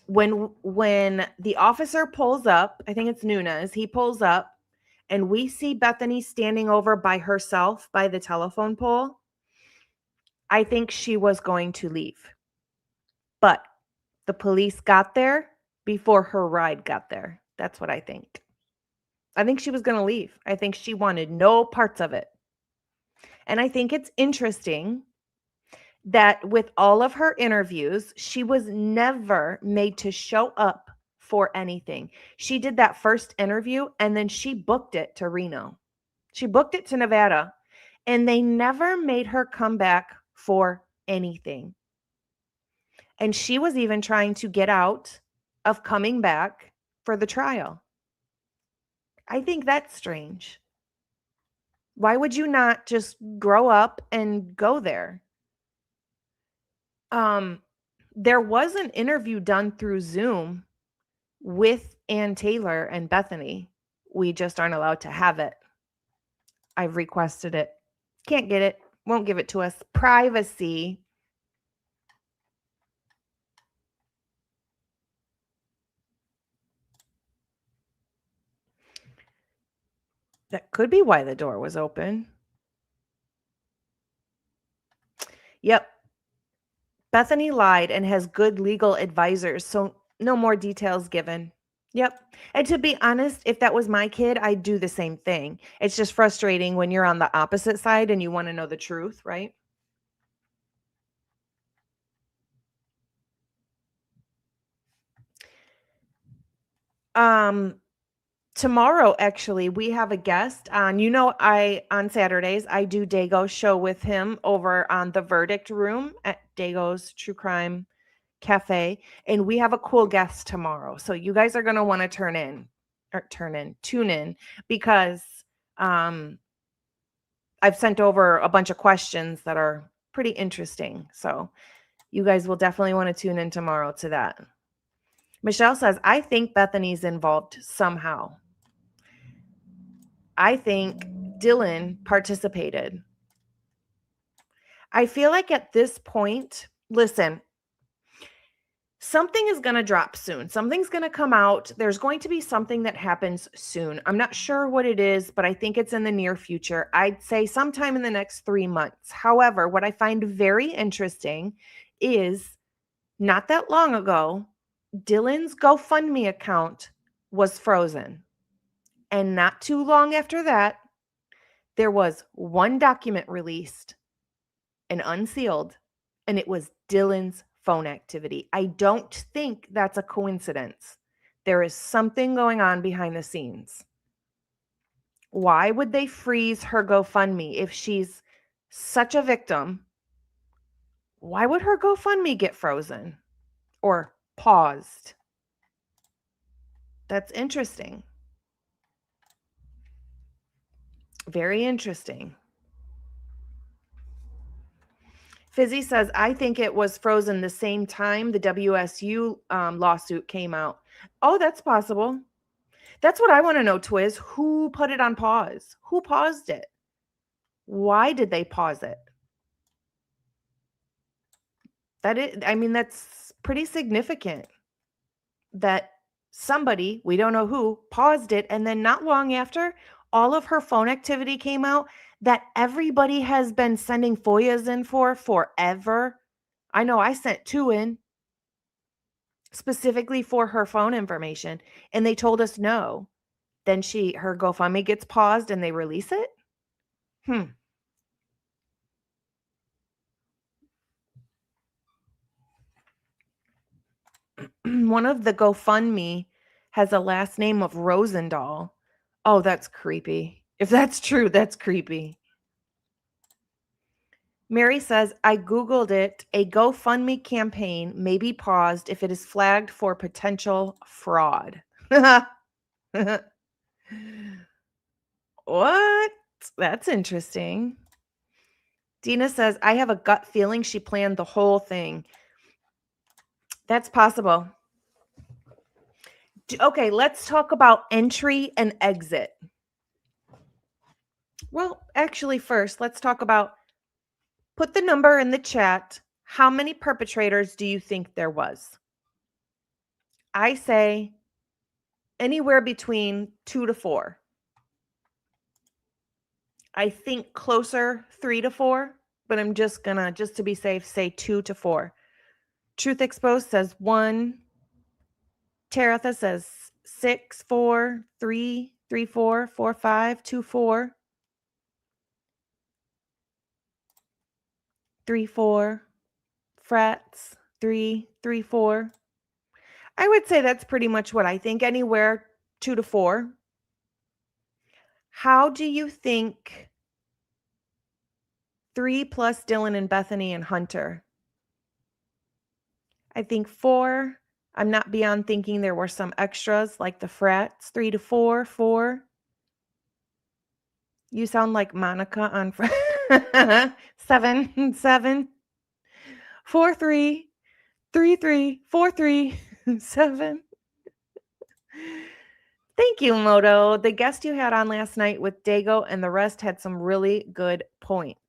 when the officer pulls up, I think it's Nunez, he pulls up and we see Bethany standing over by herself by the telephone pole, I think she was going to leave. But the police got there before her ride got there. That's what I think. I think she was going to leave. I think she wanted no parts of it. And I think it's interesting that with all of her interviews, she was never made to show up for anything. She did that first interview and then she booked it to Reno. She booked it to Nevada and they never made her come back for anything. And she was even trying to get out of coming back for the trial. I think that's strange. Why would you not just grow up and go there? There was an interview done through Zoom with Ann Taylor and Bethany. We just aren't allowed to have it. I've requested it. Can't get it. Won't give it to us. Privacy. That could be why the door was open. Yep. Bethany lied and has good legal advisors, so no more details given. Yep. And to be honest, if that was my kid, I'd do the same thing. It's just frustrating when you're on the opposite side and you want to know the truth, right? Tomorrow, actually, we have a guest on, on Saturdays, I do Dago's show with him over on the Verdict Room at Dago's True Crime Cafe. And we have a cool guest tomorrow. So you guys are going to want to tune in because I've sent over a bunch of questions that are pretty interesting. So you guys will definitely want to tune in tomorrow to that. Michelle says, I think Bethany's involved somehow. I think Dylan participated. I feel like at this point, listen, something is going to drop soon. Something's going to come out. There's going to be something that happens soon. I'm not sure what it is, but I think it's in the near future. I'd say sometime in the next 3 months. However, what I find very interesting is not that long ago, Dylan's GoFundMe account was frozen. And not too long after that, there was one document released and unsealed, and it was Dylan's phone activity. I don't think that's a coincidence. There is something going on behind the scenes. Why would they freeze her GoFundMe if she's such a victim? Why would her GoFundMe get frozen or paused? That's interesting. Very interesting. Fizzy says, I think it was frozen the same time the WSU lawsuit came out. Oh, that's possible. That's what I want to know, Twiz. Who put it on pause? Who paused it? Why did they pause it? That's pretty significant that somebody, we don't know who, paused it. And then not long after, all of her phone activity came out that everybody has been sending FOIAs in for forever. I know I sent 2 in specifically for her phone information, and they told us no. Then her GoFundMe gets paused and they release it? One of the GoFundMe has a last name of Rosendahl. Oh, that's creepy. If that's true, that's creepy. Mary says, I Googled it. A GoFundMe campaign may be paused if it is flagged for potential fraud. What? That's interesting. Dina says, I have a gut feeling she planned the whole thing. That's possible. Okay, let's talk about entry and exit. Well, actually, first, let's talk about, put the number in the chat. How many perpetrators do you think there was? I say anywhere between 2 to 4. I think closer 3 to 4, but I'm just to be safe, say 2 to 4. Truth Exposed says 1. Taratha says 6, 4, 3, 3, 4, 4, 5, 2, 4. 3, 4. Frats 3, 3, 4. I would say that's pretty much what I think, anywhere 2 to 4. How do you think 3 plus Dylan and Bethany and Hunter? I think 4. I'm not beyond thinking there were some extras like the frats. 3 to 4, 4. You sound like Monica on 7, 7. 4, 3, 3, 3, 4, 3, 7. Thank you, Moto. The guest you had on last night with Dago and the rest had some really good points.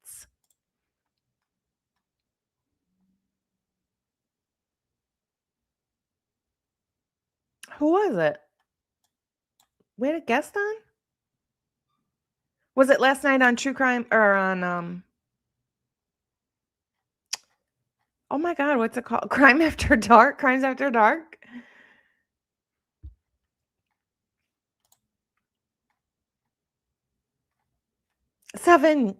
Who was it? We had a guest on? Was it last night on True Crime or on oh my God, what's it called? Crime After Dark? Crimes After Dark? Seven.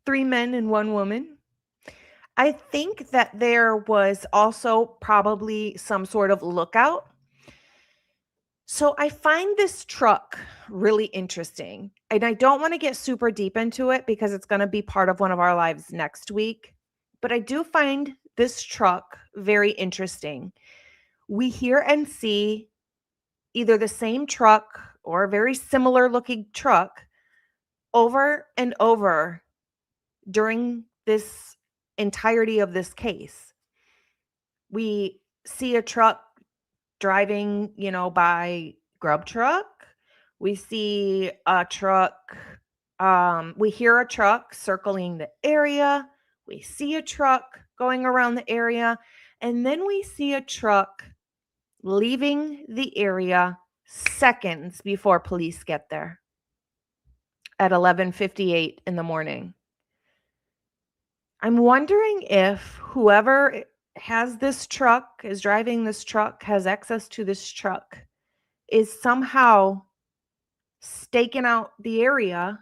3 men and 1 woman. I think that there was also probably some sort of lookout. So I find this truck really interesting. And I don't want to get super deep into it because it's going to be part of one of our lives next week. But I do find this truck very interesting. We hear and see either the same truck or a very similar looking truck over and over during this entirety of this case. We see a truck driving, by Grub Truck. We see a truck, we hear a truck circling the area. We see a truck going around the area. And then we see a truck leaving the area seconds before police get there at 11:58 in the morning. I'm wondering if whoever has this truck, is driving this truck, has access to this truck, is somehow staking out the area,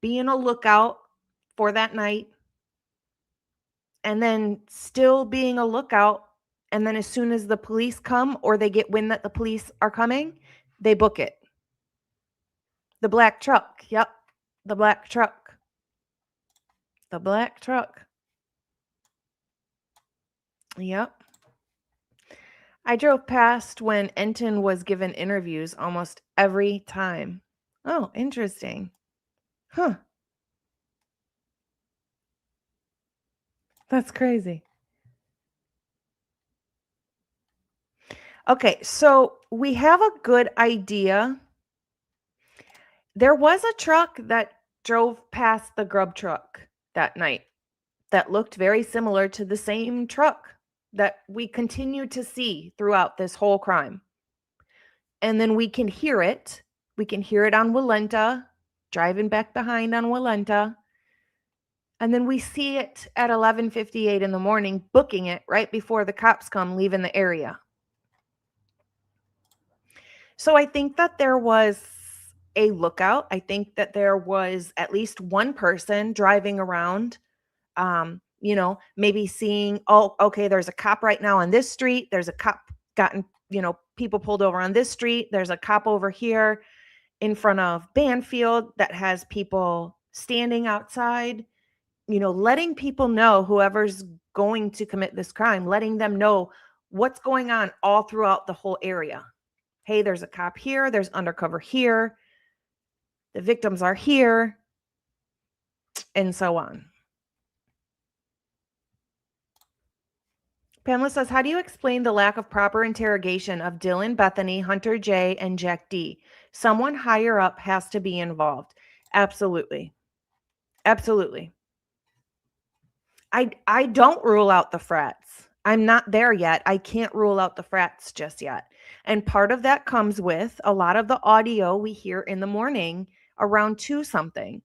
being a lookout for that night, and then still being a lookout. And then as soon as the police come or they get wind that the police are coming, they book it. The black truck. Yep. The black truck. The black truck. Yep. I drove past when Enton was given interviews almost every time. Oh, interesting. Huh. That's crazy. Okay, so we have a good idea. There was a truck that drove past the grub truck that night that looked very similar to the same truck that we continue to see throughout this whole crime. And then we can hear it. We can hear it on Walenta, driving back behind on Walenta. And then we see it at 11:58 in the morning, booking it right before the cops come, leaving the area. So I think that there was a lookout. I think that there was at least one person driving around, maybe seeing, oh, okay, there's a cop right now on this street. There's a cop gotten, people pulled over on this street. There's a cop over here in front of Banfield that has people standing outside, letting people know, whoever's going to commit this crime, letting them know what's going on all throughout the whole area. Hey, there's a cop here. There's undercover here. The victims are here, and so on. Pamela says, how do you explain the lack of proper interrogation of Dylan, Bethany, Hunter J, and Jack D? Someone higher up has to be involved. Absolutely. Absolutely. I don't rule out the frats. I'm not there yet. I can't rule out the frats just yet. And part of that comes with a lot of the audio we hear in the morning around 2 something.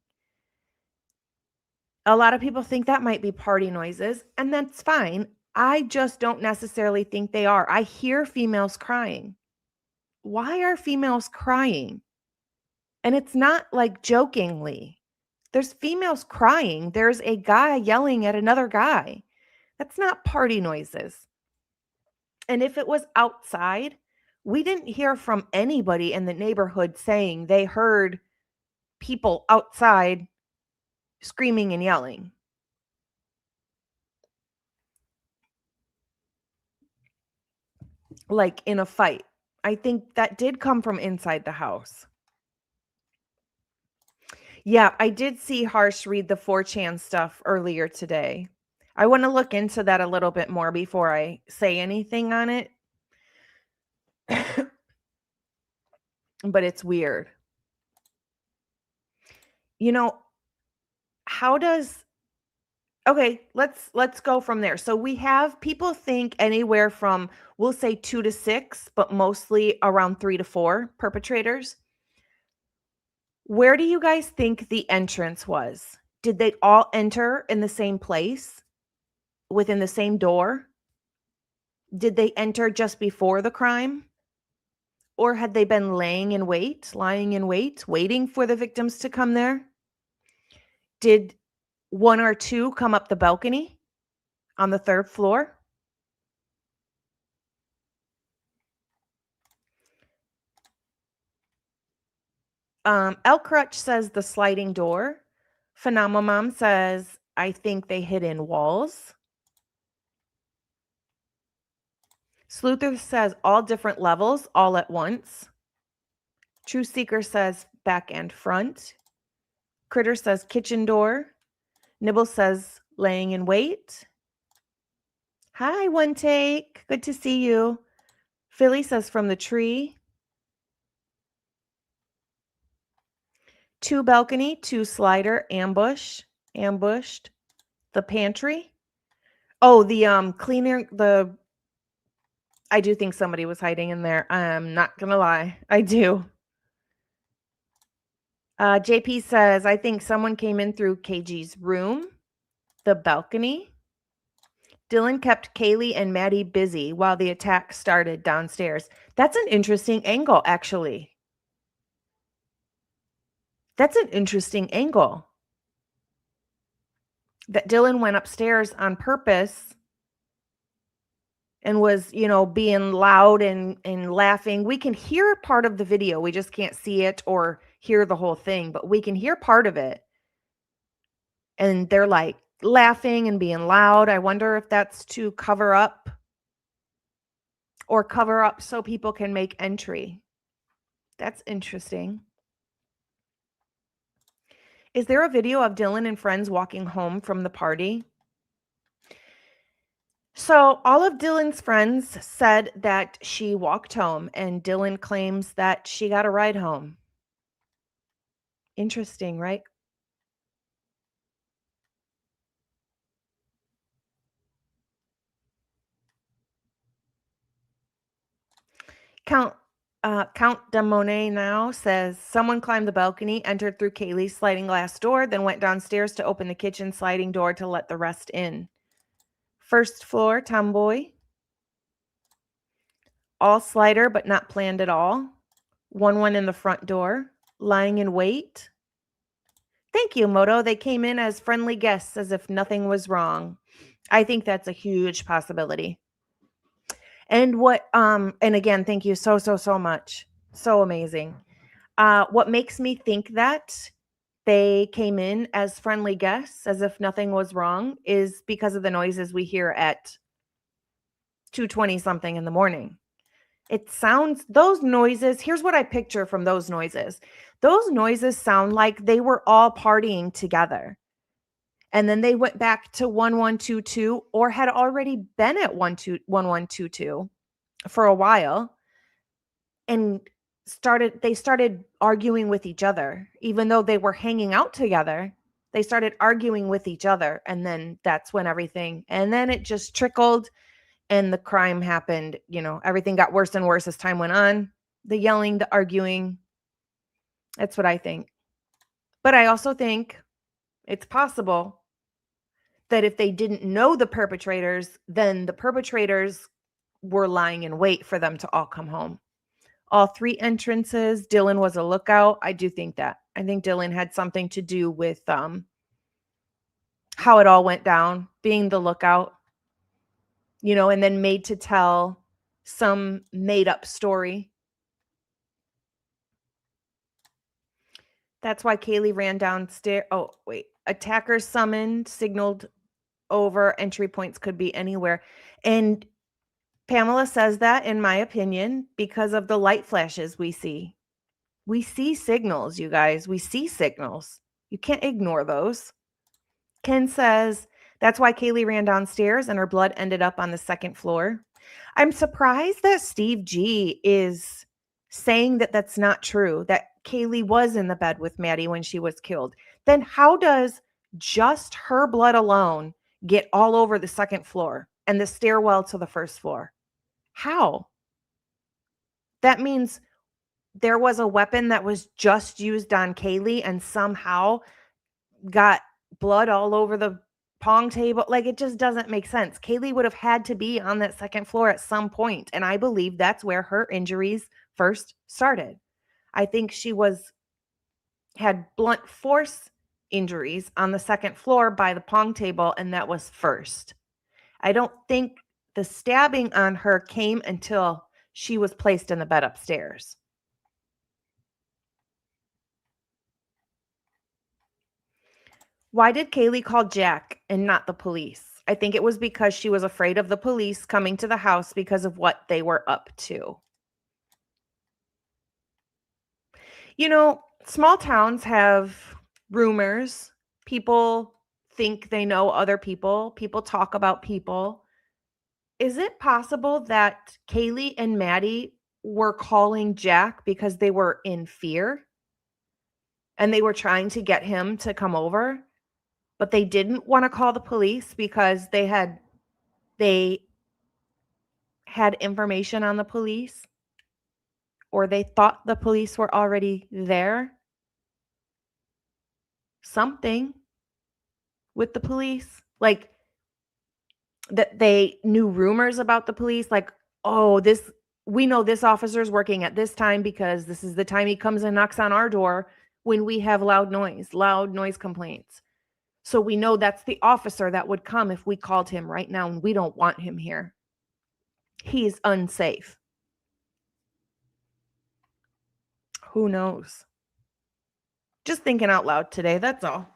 A lot of people think that might be party noises, and that's fine. I just don't necessarily think they are. I hear females crying. Why are females crying? And it's not like jokingly. There's females crying. There's a guy yelling at another guy. That's not party noises. And if it was outside, we didn't hear from anybody in the neighborhood saying they heard people outside screaming and yelling. Like in a fight. I think that did come from inside the house. Yeah, I did see Harsh read the 4chan stuff earlier today. I want to look into that a little bit more before I say anything on it. But it's weird. How does... Okay, let's go from there. So we have people think anywhere from, we'll say 2 to 6, but mostly around 3 to 4 perpetrators. Where do you guys think the entrance was? Did they all enter in the same place, within the same door? Did they enter just before the crime? Or had they been lying in wait, waiting for the victims to come there? Did 1 or 2 come up the balcony on the 3rd floor? El Crutch says the sliding door. Phenomomom says, I think they hid in walls. Sleuther says all different levels, all at once. True Seeker says back and front. Critter says kitchen door. Nibble says laying in wait. Hi, One Take. Good to see you. Philly says from the tree. 2 balcony, 2 slider, ambushed. The pantry. Oh, the cleaner, I do think somebody was hiding in there. I'm not gonna lie. I do. JP says, I think someone came in through KG's room, the balcony. Dylan kept Kaylee and Maddie busy while the attack started downstairs. That's an interesting angle, actually. That's an interesting angle. That Dylan went upstairs on purpose and was, being loud and laughing. We can hear part of the video. We just can't see it or hear the whole thing, but we can hear part of it. And they're like laughing and being loud. I wonder if that's to cover up so people can make entry. That's interesting. Is there a video of Dylan and friends walking home from the party? So all of Dylan's friends said that she walked home, and Dylan claims that she got a ride home. Interesting, right? Count Damone now says someone climbed the balcony, entered through Kaylee's sliding glass door, then went downstairs to open the kitchen sliding door to let the rest in. First floor, tomboy. All slider, but not planned at all. 1-1 in the front door. Lying in wait. Thank you, Moto. They came in as friendly guests as if nothing was wrong. I think that's a huge possibility. And and again, thank you so much. So amazing. What makes me think that they came in as friendly guests as if nothing was wrong is because of the noises we hear at 2:20 something in the morning. It sounds, those noises, here's what I picture from those noises. Those noises sound like they were all partying together. And then they went back to 1122 or had already been at 1122 for a while and they started arguing with each other. Even though they were hanging out together, they started arguing with each other. And then that's when and then it just trickled and the crime happened. Everything got worse and worse as time went on. The yelling, the arguing. That's what I think. But I also think it's possible that if they didn't know the perpetrators, then the perpetrators were lying in wait for them to all come home. All 3 entrances, Dylan was a lookout. I do think that. I think Dylan had something to do with how it all went down, being the lookout, and then made to tell some made up story. That's why Kaylee ran downstairs. Oh, wait. Attackers summoned, signaled over. Entry points could be anywhere. And Pamela says that, in my opinion, because of the light flashes we see. We see signals, you guys. We see signals. You can't ignore those. Ken says that's why Kaylee ran downstairs and her blood ended up on the 2nd floor. I'm surprised that Steve G is saying that that's not true, that Kaylee was in the bed with Maddie when she was killed. Then how does just her blood alone get all over the 2nd floor and the stairwell to the 1st floor? How? That means there was a weapon that was just used on Kaylee and somehow got blood all over the pong table. Like, it just doesn't make sense. Kaylee would have had to be on that 2nd floor at some point, and I believe that's where her injuries first started. I think she had blunt force injuries on the 2nd floor by the pong table, and that was first. I don't think the stabbing on her came until she was placed in the bed upstairs. Why did Kaylee call Jack and not the police? I think it was because she was afraid of the police coming to the house because of what they were up to. Small towns have rumors. People think they know other people. People talk about people. Is it possible that Kaylee and Maddie were calling Jack because they were in fear and they were trying to get him to come over, but they didn't want to call the police because they had information on the police, or they thought the police were already there? Something with the police. Like, that they knew rumors about the police, like, oh, we know this officer's working at this time because this is the time he comes and knocks on our door when we have loud noise complaints. So we know that's the officer that would come if we called him right now, and we don't want him here. He's unsafe. Who knows? Just thinking out loud today. That's all.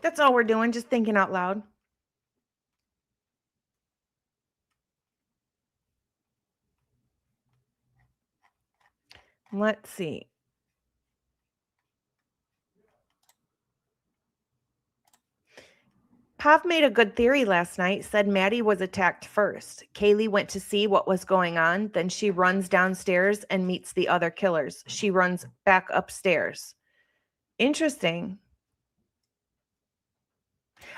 That's all we're doing. Just thinking out loud. Let's see. Pav made a good theory last night, said Maddie was attacked first. Kaylee went to see what was going on. Then she runs downstairs and meets the other killers. She runs back upstairs. Interesting.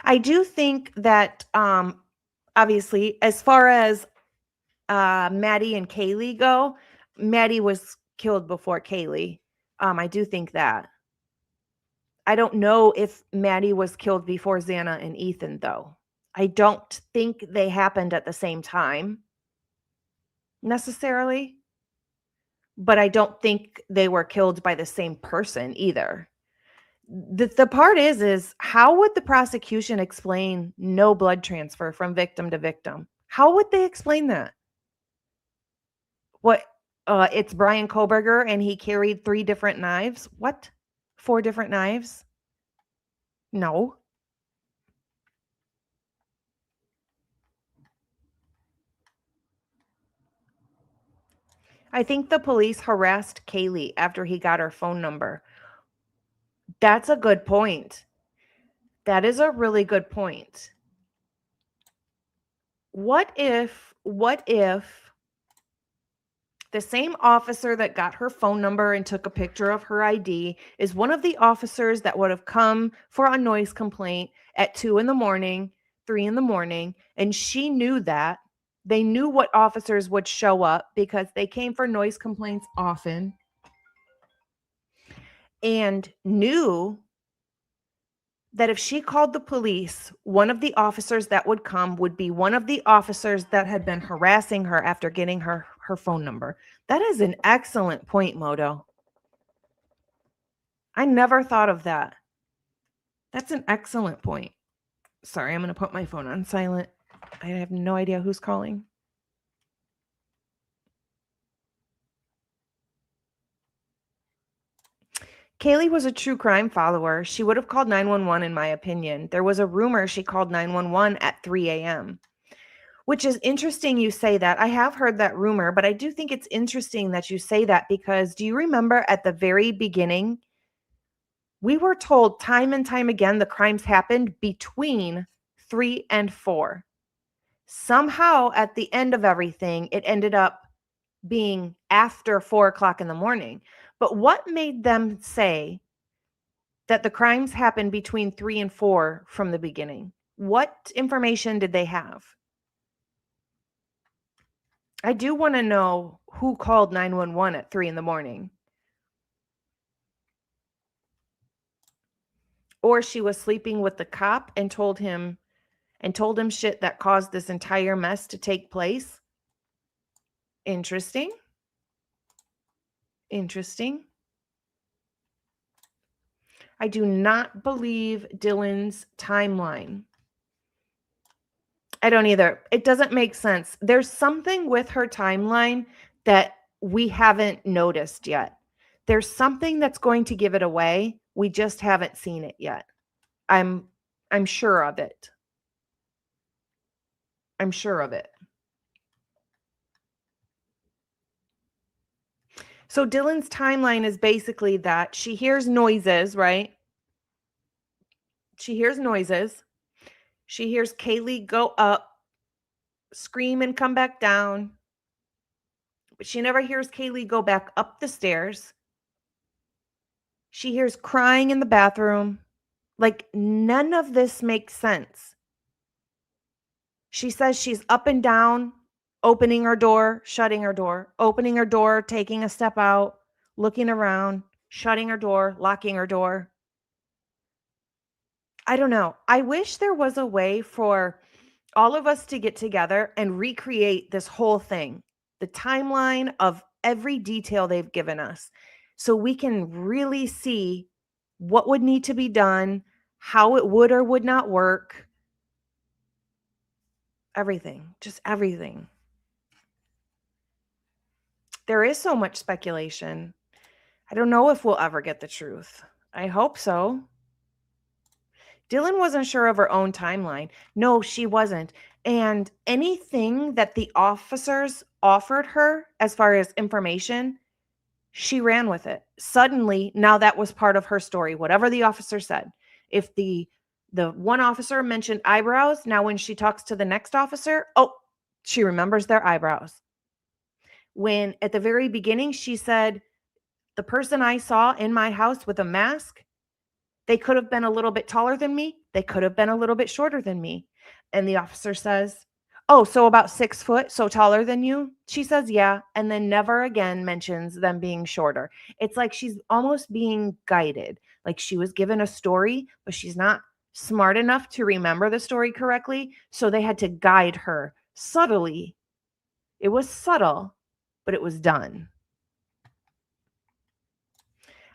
I do think that, obviously, as far as Maddie and Kaylee go, Maddie was killed before Kaylee. I do think that. I don't know if Maddie was killed before Xana and Ethan, though. I don't think they happened at the same time necessarily, but I don't think they were killed by the same person either. The part is how would the prosecution explain no blood transfer from victim to victim? How would they explain that? What? It's Brian Koberger and he carried 3 different knives? What? 4 different knives? No. I think the police harassed Kaylee after he got her phone number. That's a good point. That is a really good point. What if the same officer that got her phone number and took a picture of her ID is one of the officers that would have come for a noise complaint at 2 a.m, 3 a.m, and she knew that. They knew what officers would show up because they came for noise complaints often, and knew that if she called the police, one of the officers that would come would be one of the officers that had been harassing her after getting her phone number. That is an excellent point, Moto. I never thought of that. That's an excellent point. Sorry, I'm going to put my phone on silent. I have no idea who's calling. Kaylee was a true crime follower. She would have called 911 in my opinion. There was a rumor she called 911 at 3 a.m., which is interesting you say that. I have heard that rumor, but I do think it's interesting that you say that because do you remember at the very beginning, we were told time and time again the crimes happened between 3 and 4. Somehow at the end of everything, it ended up being after 4 o'clock in the morning. But what made them say that the crimes happened between 3 and 4 from the beginning? What information did they have? I do want to know who called 911 at 3 in the morning. Or she was sleeping with the cop and told him shit that caused this entire mess to take place. Interesting. Interesting. I do not believe Dylan's timeline. I don't either. It doesn't make sense. There's something with her timeline that we haven't noticed yet. There's something that's going to give it away. We just haven't seen it yet. I'm sure of it. I'm sure of it. So Dylan's timeline is basically that she hears noises, right? She hears noises. She hears Kaylee go up, scream and come back down. But she never hears Kaylee go back up the stairs. She hears crying in the bathroom. Like, none of this makes sense. She says she's up and down, opening her door, shutting her door, opening her door, taking a step out, looking around, shutting her door, locking her door. I don't know. I wish there was a way for all of us to get together and recreate this whole thing, the timeline of every detail they've given us, so we can really see what would need to be done, how it would or would not work. Everything, just everything. There is so much speculation. I don't know if we'll ever get the truth. I hope so. Dylan wasn't sure of her own timeline. No, she wasn't. And anything that the officers offered her as far as information, she ran with it. Suddenly, now that was part of her story, whatever the officer said. If the one officer mentioned eyebrows, now when she talks to the next officer, oh, she remembers their eyebrows. When at the very beginning, she said, the person I saw in my house with a mask, they could have been a little bit taller than me. They could have been a little bit shorter than me. And the officer says, oh, so about 6 foot, so taller than you? She says, yeah. And then never again mentions them being shorter. It's like she's almost being guided. Like she was given a story, but she's not smart enough to remember the story correctly. So they had to guide her subtly. It was subtle, but it was done.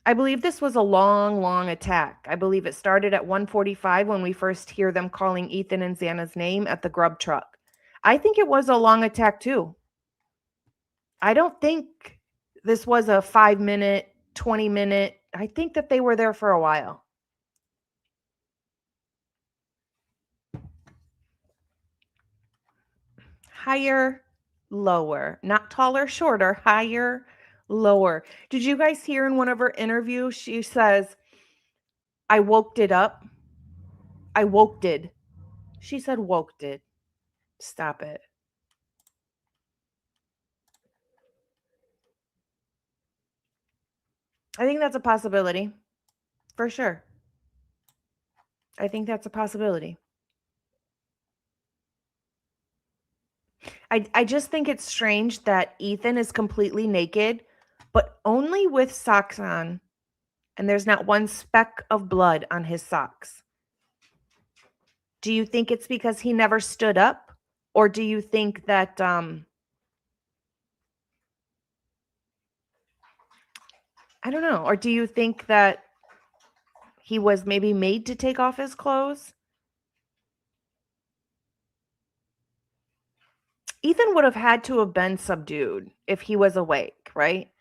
I believe this was a long attack. I believe it started at 1:45 when we first hear them calling Ethan and Xana's name at the grub truck. I think it was a long attack too. I don't think this was a 5-minute, 20-minute. I think that they were there for a while. Higher, lower, not taller, shorter, higher, lower. Did you guys hear in one of her interviews, she says, I woke it up. I woke it. She said woke it. Stop it. I think that's a possibility. For sure. I think that's a possibility. I just think it's strange that Ethan is completely naked, but only with socks on, and there's not one speck of blood on his socks. Do you think it's because he never stood up? Or do you think that I don't know. Or do you think that he was maybe made to take off his clothes? Ethan would have had to have been subdued if he was awake, right?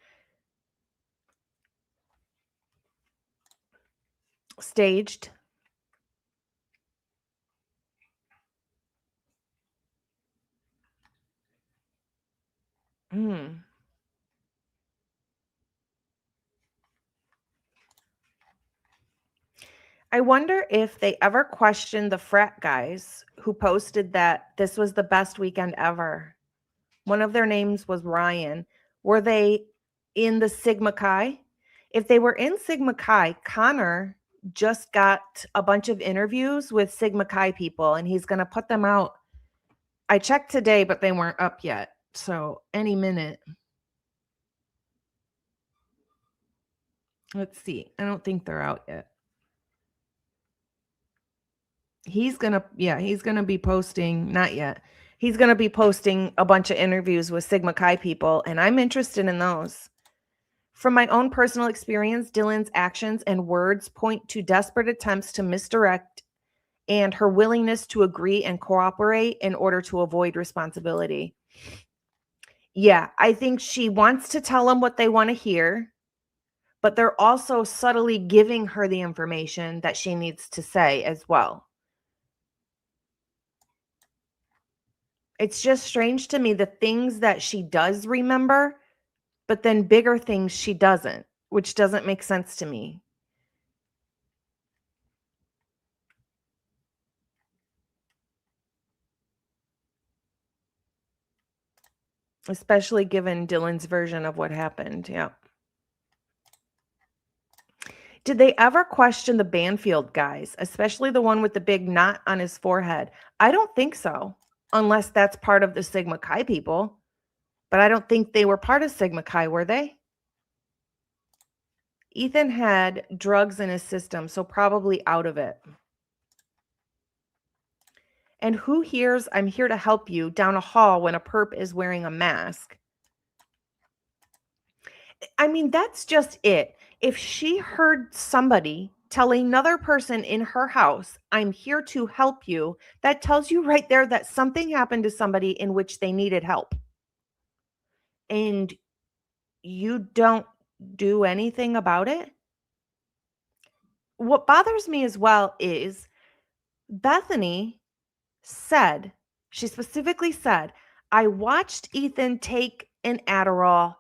Staged. I wonder if they ever questioned the frat guys who posted that this was the best weekend ever. One of their names was Ryan. Were they in the Sigma Chi? If they were in Sigma Chi, Connor just got a bunch of interviews with Sigma Chi people, and he's going to put them out. I checked today, but they weren't up yet. So any minute. Let's see. I don't think they're out yet. He's going to be posting, not yet. He's going to be posting a bunch of interviews with Sigma Chi people, and I'm interested in those. From my own personal experience, Dylan's actions and words point to desperate attempts to misdirect and her willingness to agree and cooperate in order to avoid responsibility. Yeah, I think she wants to tell them what they want to hear, but they're also subtly giving her the information that she needs to say as well. It's just strange to me the things that she does remember, but then bigger things she doesn't, which doesn't make sense to me. Especially given Dylan's version of what happened. Yeah. Did they ever question the Banfield guys, especially the one with the big knot on his forehead? I don't think so, unless that's part of the Sigma Chi people. But I don't think they were part of Sigma Chi, were they? Ethan had drugs in his system, so probably out of it. And who hears "I'm here to help you" down a hall when a perp is wearing a mask? I mean, that's just it. If she heard somebody tell another person in her house, "I'm here to help you," that tells you right there that something happened to somebody in which they needed help. And you don't do anything about it? What bothers me as well is Bethany said, she specifically said, "I watched Ethan take an Adderall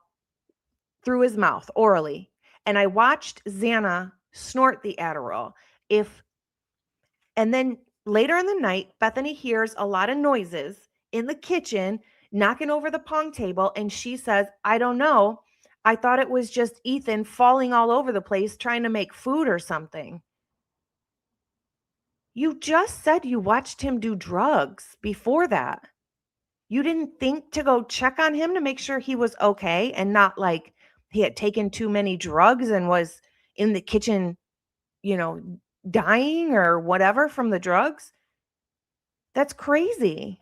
through his mouth orally, and I watched Xana snort the Adderall. If And then later in the night, Bethany hears a lot of noises in the kitchen, knocking over the pong table, and she says, "I don't know. I thought it was just Ethan falling all over the place trying to make food or something." You just said you watched him do drugs before that. You didn't think to go check on him to make sure he was okay and not like he had taken too many drugs and was in the kitchen, you know, dying or whatever from the drugs? That's crazy.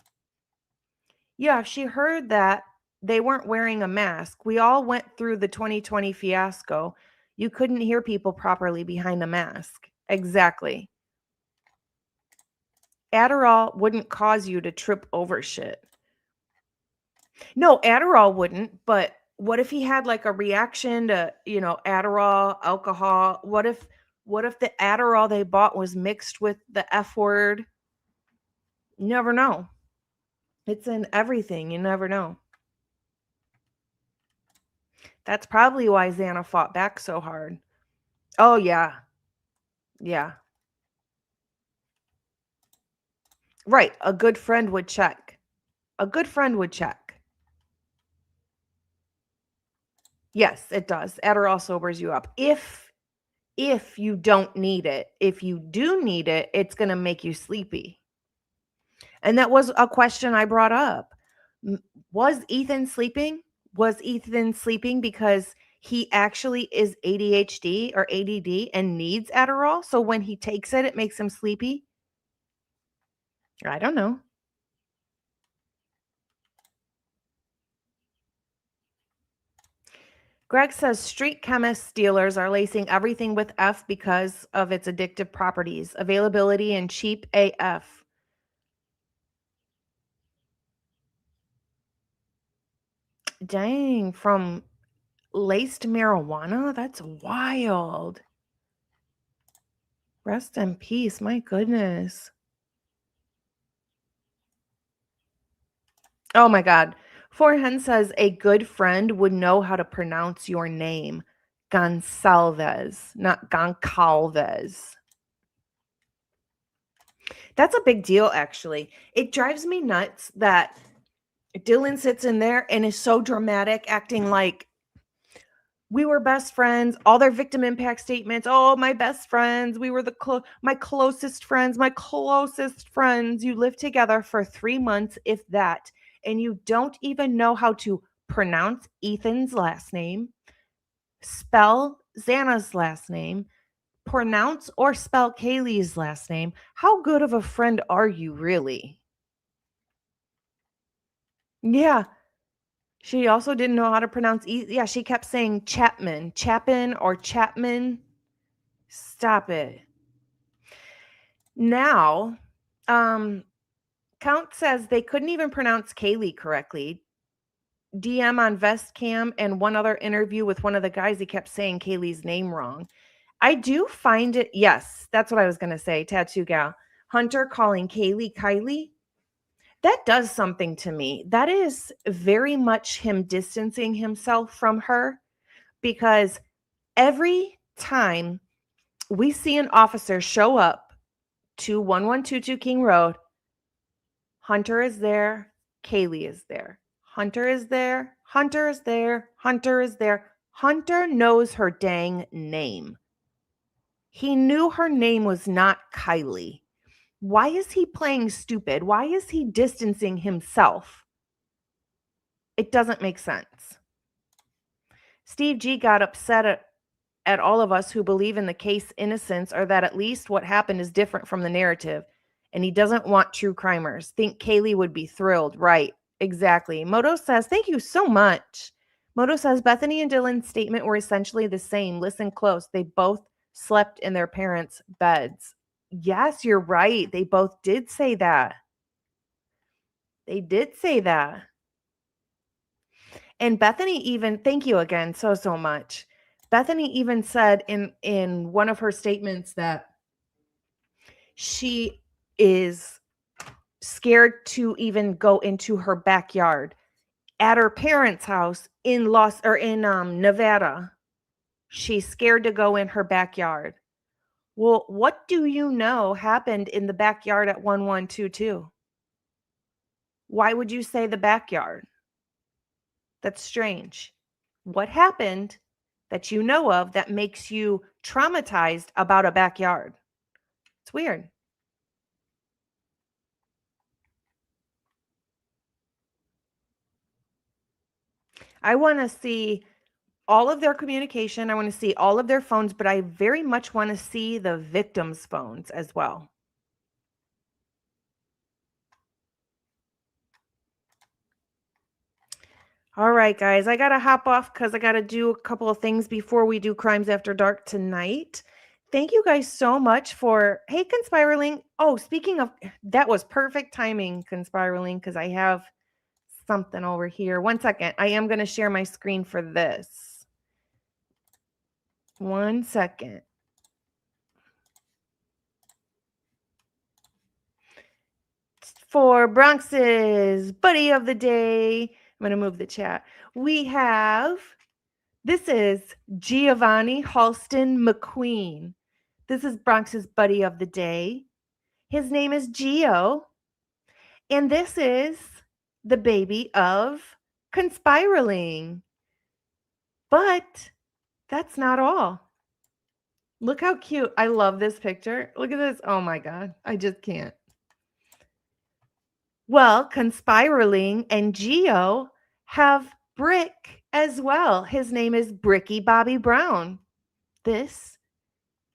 Yeah, she heard that they weren't wearing a mask. We all went through the 2020 fiasco. You couldn't hear people properly behind a mask. Exactly. Adderall wouldn't cause you to trip over shit. No, Adderall wouldn't, but what if he had like a reaction to, Adderall, alcohol? What if the Adderall they bought was mixed with the F word? You never know. It's in everything. You never know. That's probably why Xana fought back so hard. Oh yeah. Yeah. Right. A good friend would check. A good friend would check. Yes, it does. Adderall sobers you up. If you don't need it. If you do need it, it's going to make you sleepy. And that was a question I brought up. Was Ethan sleeping? Was Ethan sleeping because he actually is ADHD or ADD and needs Adderall? So when he takes it, it makes him sleepy? I don't know. Greg says street chemist dealers are lacing everything with F because of its addictive properties, availability, and cheap AF. Dang, from laced marijuana? That's wild. Rest in peace. My goodness. Oh my God. Forehand says a good friend would know how to pronounce your name. Gonsalves, not Goncalves. That's a big deal, actually. It drives me nuts that Dylan sits in there and is so dramatic, acting like we were best friends, all their victim impact statements. "Oh, my best friends. We were my closest friends, my closest friends." You lived together for 3 months, if that, and you don't even know how to pronounce Ethan's last name, spell Xana's last name, pronounce or spell Kaylee's last name. How good of a friend are you, really? Yeah. She also didn't know how to pronounce yeah, she kept saying Chapin or Chapman. Stop it. Now, Count says they couldn't even pronounce Kaylee correctly. DM on Vestcam and one other interview with one of the guys, he kept saying Kaylee's name wrong. I do find it, yes, that's what I was going to say, Tattoo Gal. Hunter calling Kaylee Kylie. That does something to me. That is very much him distancing himself from her, because every time we see an officer show up to 1122 King Road, Hunter is there, Kaylee is there. Hunter is there, Hunter is there, Hunter is there. Hunter knows her dang name. He knew her name was not Kylie. Why is he playing stupid? Why is he distancing himself? It doesn't make sense. Steve G got upset at all of us who believe in the case innocence, or that at least what happened is different from the narrative. and he doesn't want true crimers. Think Kaylee would be thrilled. Right. Exactly. Moto says, thank you so much. Moto says, Bethany and Dylan's statement were essentially the same. Listen close. They both slept in their parents' beds. Yes, you're right. They both did say that. They did say that. And Bethany even, thank you again so much. Bethany even said in one of her statements that she is scared to even go into her backyard at her parents' house in Nevada. She's scared to go in her backyard. Well, what do you know happened in the backyard at 1122? Why would you say the backyard? That's strange. What happened that you know of that makes you traumatized about a backyard? It's weird. I want to see all of their communication. I want to see all of their phones, but I very much want to see the victims' phones as well. All right, guys, I got to hop off because I got to do a couple of things before we do Crimes After Dark tonight. Thank you guys so much for, hey, Conspiraling. Oh, speaking of, that was perfect timing, Conspiraling, because I have something over here. 1 second. I am going to share my screen for this. 1 second. For Bronx's Buddy of the Day, I'm going to move the chat. We have, this is Giovanni Halston McQueen. This is Bronx's Buddy of the Day. His name is Gio. And this is the baby of Conspiraling. But that's not all. Look how cute. I love this picture. Look at this. Oh my God. I just can't. Well, Conspiraling and Gio have Brick as well. His name is Bricky Bobby Brown. This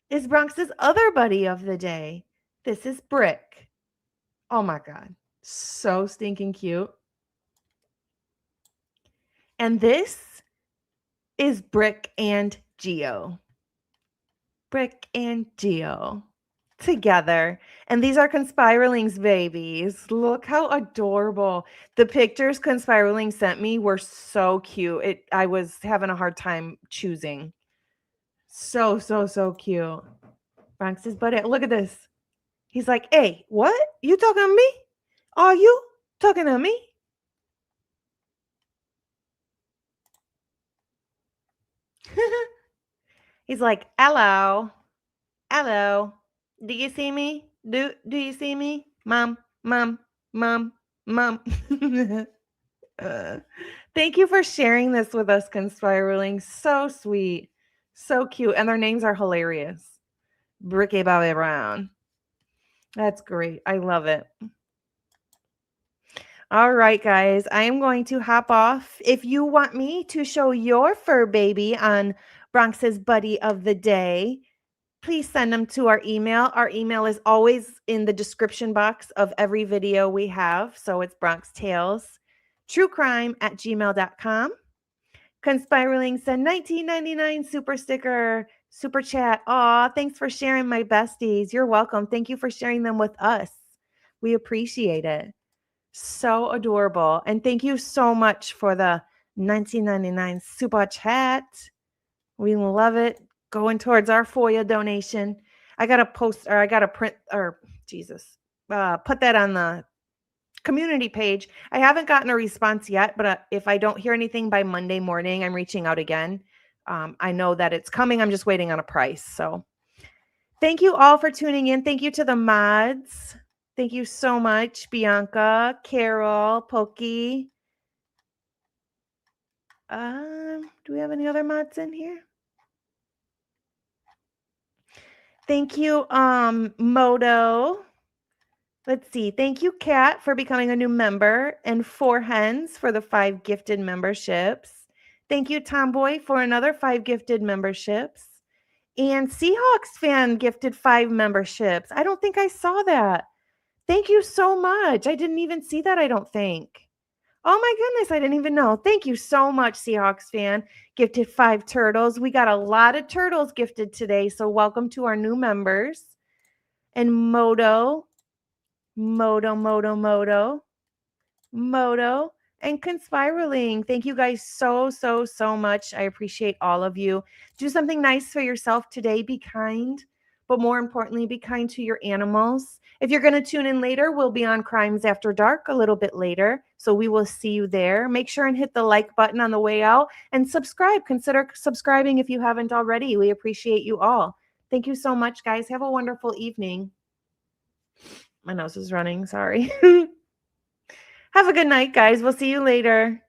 is Bronx's other buddy of the day. This is Brick. Oh my God. So stinking cute. And this is Brick and Gio. Brick and Gio together. And these are Conspiraling's babies. Look how adorable. The pictures Conspiraling sent me were so cute. I was having a hard time choosing. So cute. Bronx's buddy. Look at this. He's like, hey, what? You talking to me? Are you talking to me? He's like, hello. Hello. Do you see me? Do you see me? Mom. Thank you for sharing this with us, Conspiraling. So sweet. So cute. And their names are hilarious. Bricky Bobby Brown. That's great. I love it. All right, guys. I am going to hop off. If you want me to show your fur baby on Bronx's Buddy of the Day, please send them to our email. Our email is always in the description box of every video we have. So it's BronxTails, truecrime@gmail.com. Conspiraling said 1999 super sticker, super chat. Aw, thanks for sharing, my besties. You're welcome. Thank you for sharing them with us. We appreciate it. So adorable. And thank you so much for the 1999 super chat. We love it. Going towards our FOIA donation. I got to put that on the community page. I haven't gotten a response yet, but if I don't hear anything by Monday morning, I'm reaching out again. I know that it's coming. I'm just waiting on a price. So thank you all for tuning in. Thank you to the mods. Thank you so much, Bianca, Carol, Pokey. Do we have any other mods in here? Thank you, Moto. Let's see. Thank you, Kat, for becoming a new member, and 4 Hens for the 5 gifted memberships. Thank you, Tomboy, for another 5 gifted memberships. And Seahawks fan gifted 5 memberships. I don't think I saw that. Thank you so much. I didn't even see that, I don't think. Oh my goodness, I didn't even know. Thank you so much, Seahawks fan. Gifted 5 turtles. We got a lot of turtles gifted today, so welcome to our new members. And Moto, and Conspiraling. Thank you guys so much. I appreciate all of you. Do something nice for yourself today. Be kind, but more importantly, be kind to your animals. If you're going to tune in later, we'll be on Crimes After Dark a little bit later, so we will see you there. Make sure and hit the like button on the way out and subscribe. Consider subscribing if you haven't already. We appreciate you all. Thank you so much, guys. Have a wonderful evening. My nose is running. Sorry. Have a good night, guys. We'll see you later.